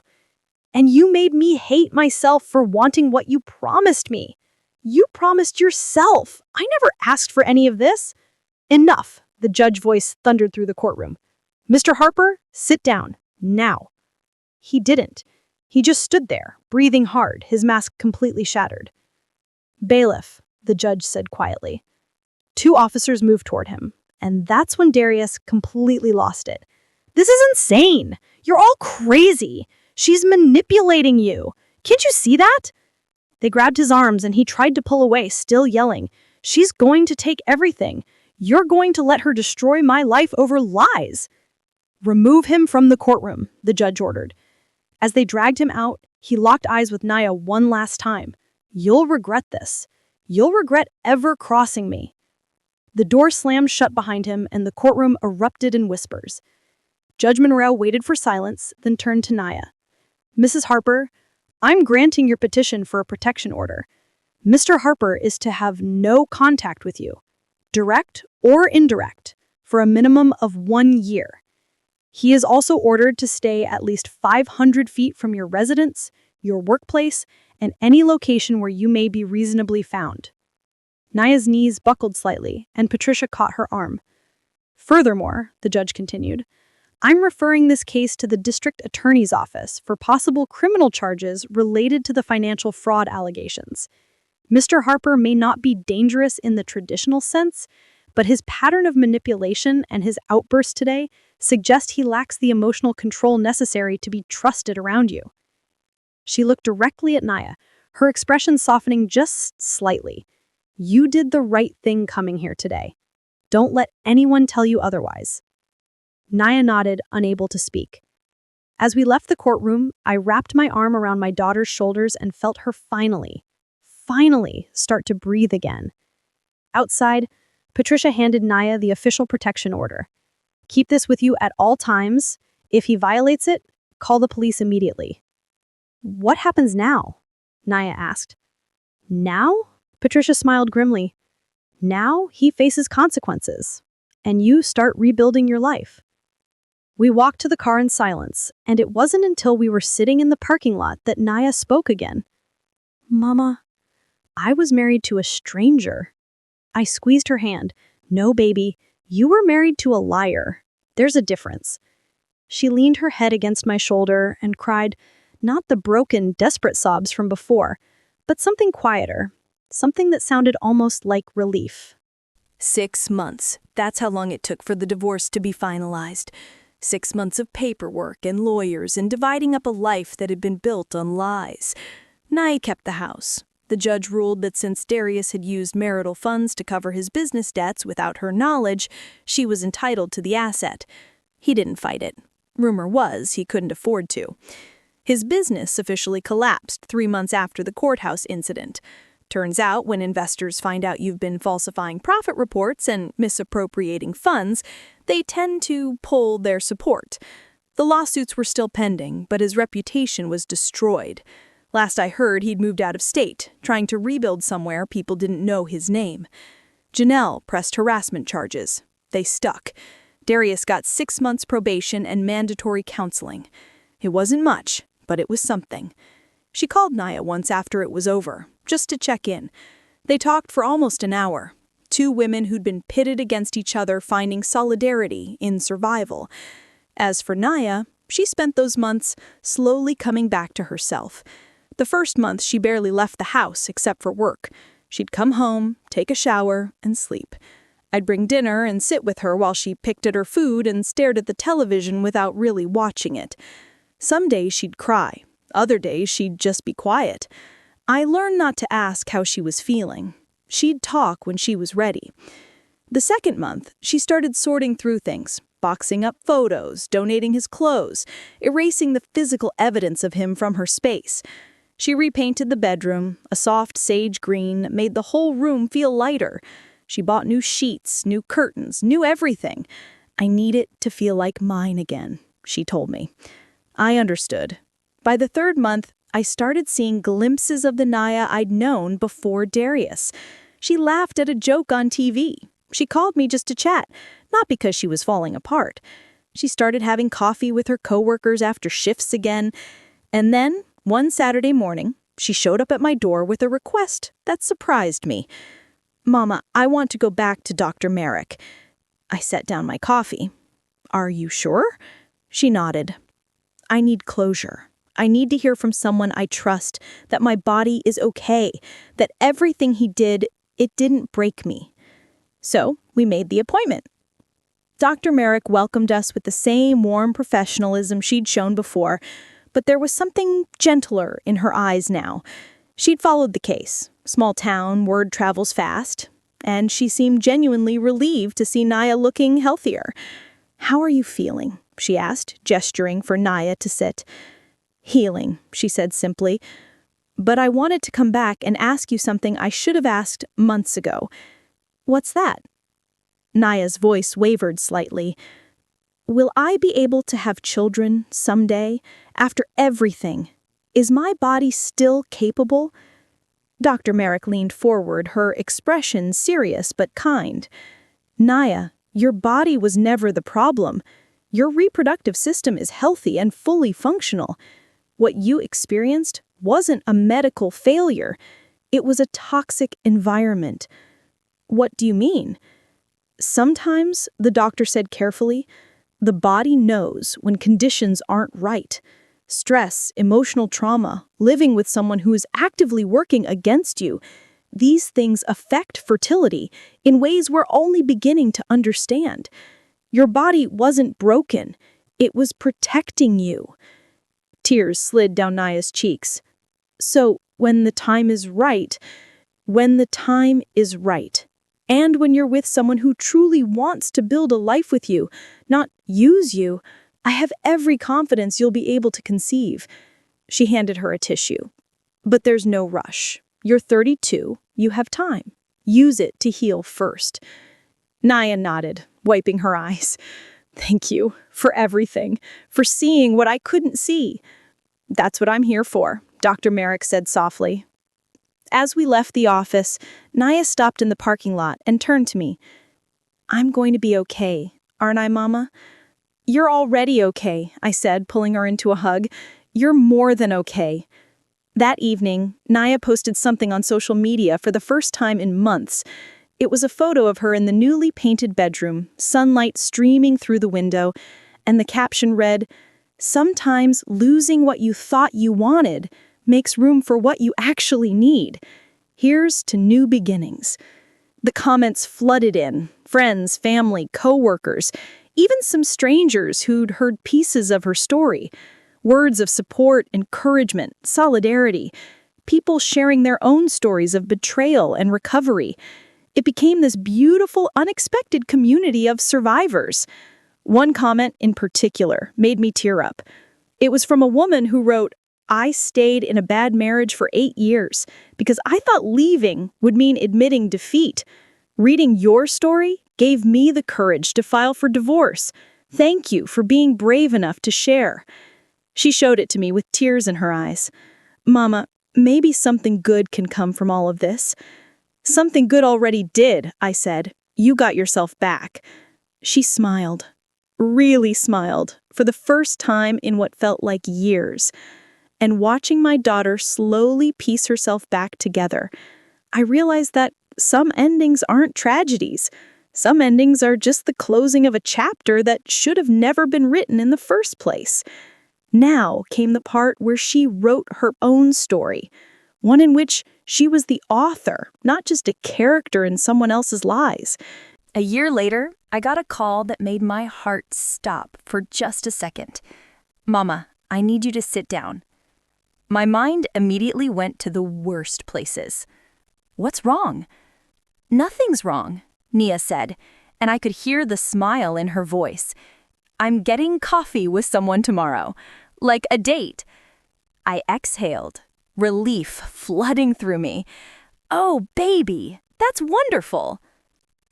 And you made me hate myself for wanting what you promised me. You promised yourself. I never asked for any of this. Enough, the judge's voice thundered through the courtroom. Mr. Harper, sit down, now. He didn't. He just stood there, breathing hard, his mask completely shattered. Bailiff, the judge said quietly. 2 officers moved toward him, and that's when Darius completely lost it. This is insane. You're all crazy. She's manipulating you. Can't you see that? They grabbed his arms and he tried to pull away, still yelling. She's going to take everything. You're going to let her destroy my life over lies. Remove him from the courtroom, the judge ordered. As they dragged him out, he locked eyes with Naya one last time. You'll regret this. You'll regret ever crossing me. The door slammed shut behind him, and the courtroom erupted in whispers. Judge Monroe waited for silence, then turned to Naya. Mrs. Harper, I'm granting your petition for a protection order. Mr. Harper is to have no contact with you, direct or indirect, for a minimum of 1 year. He is also ordered to stay at least 500 feet from your residence, your workplace, and any location where you may be reasonably found. Naya's knees buckled slightly, and Patricia caught her arm. Furthermore, the judge continued, I'm referring this case to the district attorney's office for possible criminal charges related to the financial fraud allegations. Mr. Harper may not be dangerous in the traditional sense, but his pattern of manipulation and his outburst today suggest he lacks the emotional control necessary to be trusted around you. She looked directly at Naya, her expression softening just slightly. You did the right thing coming here today. Don't let anyone tell you otherwise. Naya nodded, unable to speak. As we left the courtroom, I wrapped my arm around my daughter's shoulders and felt her finally start to breathe again. Outside, Patricia handed Naya the official protection order. Keep this with you at all times. If he violates it, call the police immediately. What happens now? Naya asked. Now? Patricia smiled grimly. Now he faces consequences, and you start rebuilding your life. We walked to the car in silence, and it wasn't until we were sitting in the parking lot that Naya spoke again. Mama, I was married to a stranger. I squeezed her hand. No, baby, you were married to a liar. There's a difference. She leaned her head against my shoulder and cried, not the broken, desperate sobs from before, but something quieter, something that sounded almost like relief.
6 months. That's how long it took for the divorce to be finalized. 6 months of paperwork and lawyers and dividing up a life that had been built on lies. Naya kept the house. The judge ruled that since Darius had used marital funds to cover his business debts without her knowledge, she was entitled to the asset. He didn't fight it. Rumor was he couldn't afford to. His business officially collapsed 3 months after the courthouse incident. Turns out when investors find out you've been falsifying profit reports and misappropriating funds, they tend to pull their support. The lawsuits were still pending, but his reputation was destroyed. Last I heard, he'd moved out of state, trying to rebuild somewhere people didn't know his name. Janelle pressed harassment charges. They stuck. Darius got 6 months probation and mandatory counseling. It wasn't much, but it was something. She called Naya once after it was over, just to check in. They talked for almost an hour. 2 women who'd been pitted against each other finding solidarity in survival. As for Naya, she spent those months slowly coming back to herself. The first month, she barely left the house except for work. She'd come home, take a shower, and sleep. I'd bring dinner and sit with her while she picked at her food and stared at the television without really watching it. Some days she'd cry. Other days she'd just be quiet. I learned not to ask how she was feeling. She'd talk when she was ready. The second month, she started sorting through things, boxing up photos, donating his clothes, erasing the physical evidence of him from her space. She repainted the bedroom, a soft sage green that made the whole room feel lighter. She bought new sheets, new curtains, new everything. I need it to feel like mine again, she told me. I understood. By the 3rd month, I started seeing glimpses of the Naya I'd known before Darius. She laughed at a joke on TV. She called me just to chat, not because she was falling apart. She started having coffee with her coworkers after shifts again. And then, one Saturday morning, she showed up at my door with a request that surprised me. Mama, I want to go back to Dr. Merrick. I set down my coffee. Are you sure? She nodded. I need closure. I need to hear from someone I trust that my body is okay, that everything he did, it didn't break me. So we made the appointment. Dr. Merrick welcomed us with the same warm professionalism she'd shown before, but there was something gentler in her eyes now. She'd followed the case. Small town, word travels fast. And she seemed genuinely relieved to see Naya looking healthier. How are you feeling? She asked, gesturing for Naya to sit. Healing, she said simply. But I wanted to come back and ask you something I should have asked months ago. What's that?
Naya's voice wavered slightly. Will I be able to have children someday, after everything? Is my body still capable? Dr. Merrick leaned forward, her expression serious but kind. Naya, your body was never the problem. Your reproductive system is healthy and fully functional. What you experienced wasn't a medical failure. It was a toxic environment. What do you mean? Sometimes, the doctor said carefully, the body knows when conditions aren't right. Stress, emotional trauma, living with someone who is actively working against you. These things affect fertility in ways we're only beginning to understand. Your body wasn't broken. It was protecting you. Tears slid down Naya's cheeks. So, when the time is right, and when you're with someone who truly wants to build a life with you, not use you, I have every confidence you'll be able to conceive. She handed her a tissue. But there's no rush. You're 32. You have time. Use it to heal first. Naya nodded, wiping her eyes. Thank you for everything, for seeing what I couldn't see. That's what I'm here for, Dr. Merrick said softly. As we left the office, Naya stopped in the parking lot and turned to me. I'm going to be okay, aren't I, Mama? You're already okay, I said, pulling her into a hug. You're more than okay. That evening, Naya posted something on social media for the first time in months. It was a photo of her in the newly painted bedroom, sunlight streaming through the window, and the caption read, "Sometimes losing what you thought you wanted makes room for what you actually need. Here's to new beginnings." The comments flooded in, friends, family, co-workers, even some strangers who'd heard pieces of her story. Words of support, encouragement, solidarity. People sharing their own stories of betrayal and recovery. It became this beautiful, unexpected community of survivors. One comment in particular made me tear up. It was from a woman who wrote, I stayed in a bad marriage for 8 years because I thought leaving would mean admitting defeat. Reading your story gave me the courage to file for divorce. Thank you for being brave enough to share. She showed it to me with tears in her eyes. Mama, maybe something good can come from all of this. Something good already did, I said. You got yourself back. She smiled, really smiled, for the first time in what felt like years. And watching my daughter slowly piece herself back together, I realized that some endings aren't tragedies. Some endings are just the closing of a chapter that should have never been written in the first place. Now came the part where she wrote her own story, one in which she was the author, not just a character in someone else's lies.
A year later, I got a call that made my heart stop for just a second. Mama, I need you to sit down. My mind immediately went to the worst places. What's wrong? Nothing's wrong, Nia said, and I could hear the smile in her voice. I'm getting coffee with someone tomorrow, like a date. I exhaled, relief flooding through me. Oh, baby, that's wonderful.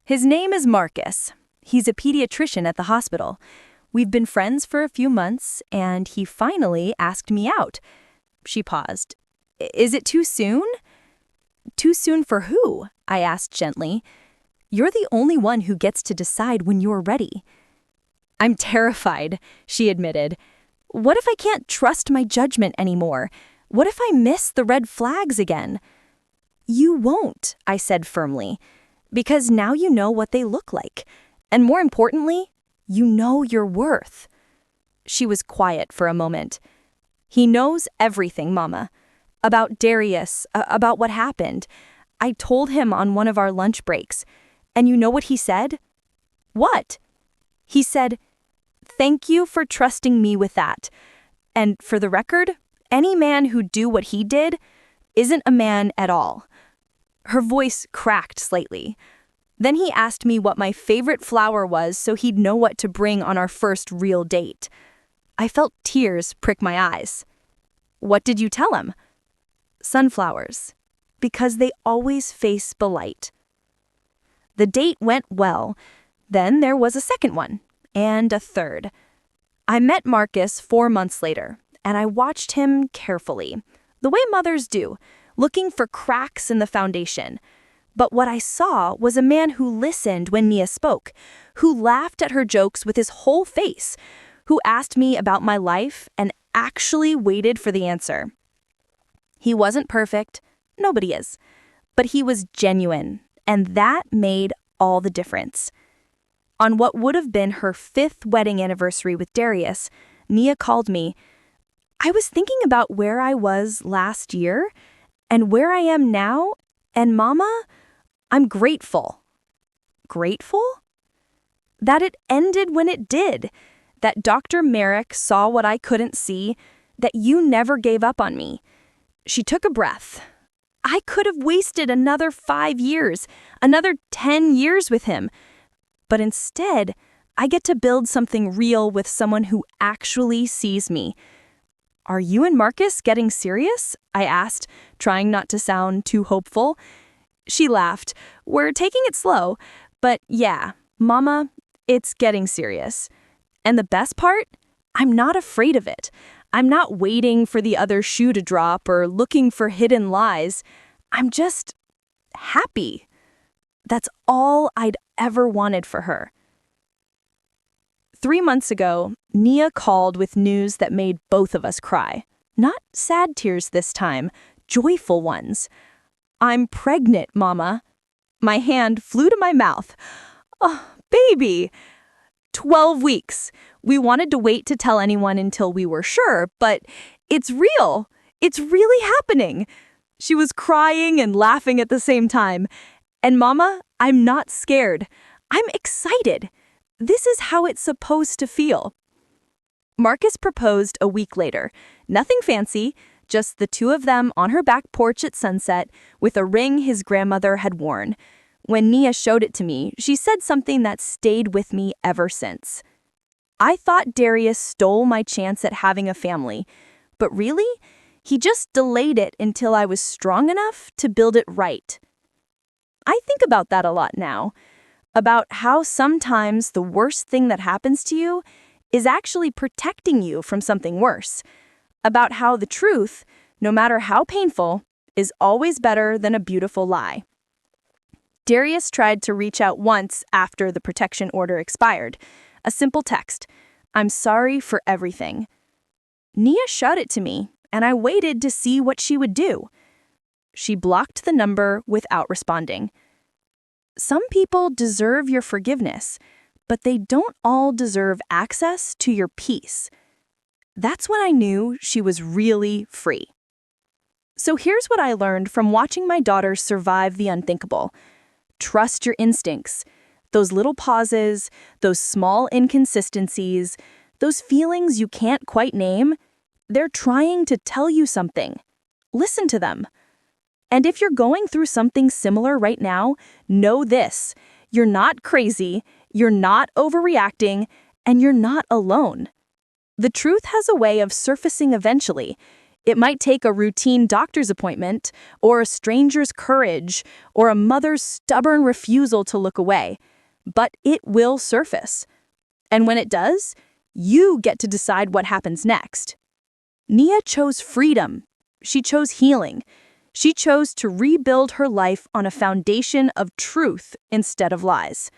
His name is Marcus. He's a pediatrician at the hospital. We've been friends for a few months, and he finally asked me out. She paused. Is it too soon? Too soon for who? I asked gently. You're the only one who gets to decide when you're ready. I'm terrified, she admitted. What if I can't trust my judgment anymore? What if I miss the red flags again? You won't, I said firmly, because now you know what they look like. And more importantly, you know your worth. She was quiet for a moment. He knows everything, Mama. About Darius, about what happened. I told him on one of our lunch breaks. And you know what he said? What? He said, thank you for trusting me with that. And for the record, any man who'd do what he did isn't a man at all. Her voice cracked slightly. Then he asked me what my favorite flower was so he'd know what to bring on our first real date. I felt tears prick my eyes. What did you tell him? Sunflowers, because they always face the light. The date went well. Then there was a second one, and a third. I met Marcus 4 months later, and I watched him carefully, the way mothers do, looking for cracks in the foundation. But what I saw was a man who listened when Nia spoke, who laughed at her jokes with his whole face, who asked me about my life and actually waited for the answer. He wasn't perfect, nobody is, but he was genuine, and that made all the difference. On what would have been her 5th wedding anniversary with Darius, Nia called me. I was thinking about where I was last year and where I am now, and Mama, I'm grateful. Grateful? That it ended when it did, that Dr. Merrick saw what I couldn't see, that you never gave up on me. She took a breath. I could have wasted another 5 years, another 10 years with him. But instead, I get to build something real with someone who actually sees me. Are you and Marcus getting serious? I asked, trying not to sound too hopeful. She laughed. We're taking it slow, but yeah, Mama, it's getting serious. And the best part? I'm not afraid of it. I'm not waiting for the other shoe to drop or looking for hidden lies. I'm just happy. That's all I'd ever wanted for her. 3 months ago, Nia called with news that made both of us cry. Not sad tears this time, joyful ones. I'm pregnant, Mama. My hand flew to my mouth. Oh, baby! 12 weeks. We wanted to wait to tell anyone until we were sure, but it's real. It's really happening. She was crying and laughing at the same time. And Mama, I'm not scared. I'm excited. This is how it's supposed to feel. Marcus proposed a week later. Nothing fancy, just the two of them on her back porch at sunset with a ring his grandmother had worn. When Nia showed it to me, she said something that stayed with me ever since. I thought Darius stole my chance at having a family, but really, he just delayed it until I was strong enough to build it right. I think about that a lot now, about how sometimes the worst thing that happens to you is actually protecting you from something worse, about how the truth, no matter how painful, is always better than a beautiful lie. Darius tried to reach out once after the protection order expired. A simple text, "I'm sorry for everything." Nia shot it to me, and I waited to see what she would do. She blocked the number without responding. Some people deserve your forgiveness, but they don't all deserve access to your peace. That's when I knew she was really free. So here's what I learned from watching my daughters survive the unthinkable. Trust your instincts. Those little pauses, those small inconsistencies, those feelings you can't quite name, they're trying to tell you something. Listen to them. And if you're going through something similar right now, know this. You're not crazy, you're not overreacting, and you're not alone. The truth has a way of surfacing eventually. It might take a routine doctor's appointment, or a stranger's courage, or a mother's stubborn refusal to look away. But it will surface. And when it does, you get to decide what happens next. Nia chose freedom. She chose healing. She chose to rebuild her life on a foundation of truth instead of lies.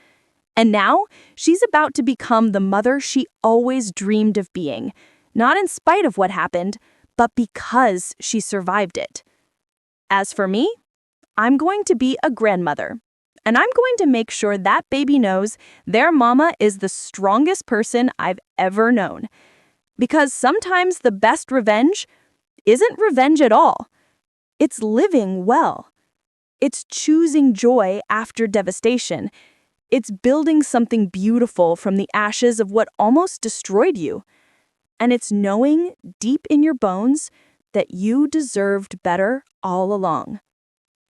And now, she's about to become the mother she always dreamed of being, not in spite of what happened, but because she survived it. As for me, I'm going to be a grandmother, and I'm going to make sure that baby knows their mama is the strongest person I've ever known. Because sometimes the best revenge isn't revenge at all. It's living well. It's choosing joy after devastation. It's building something beautiful from the ashes of what almost destroyed you. And it's knowing deep in your bones that you deserved better all along.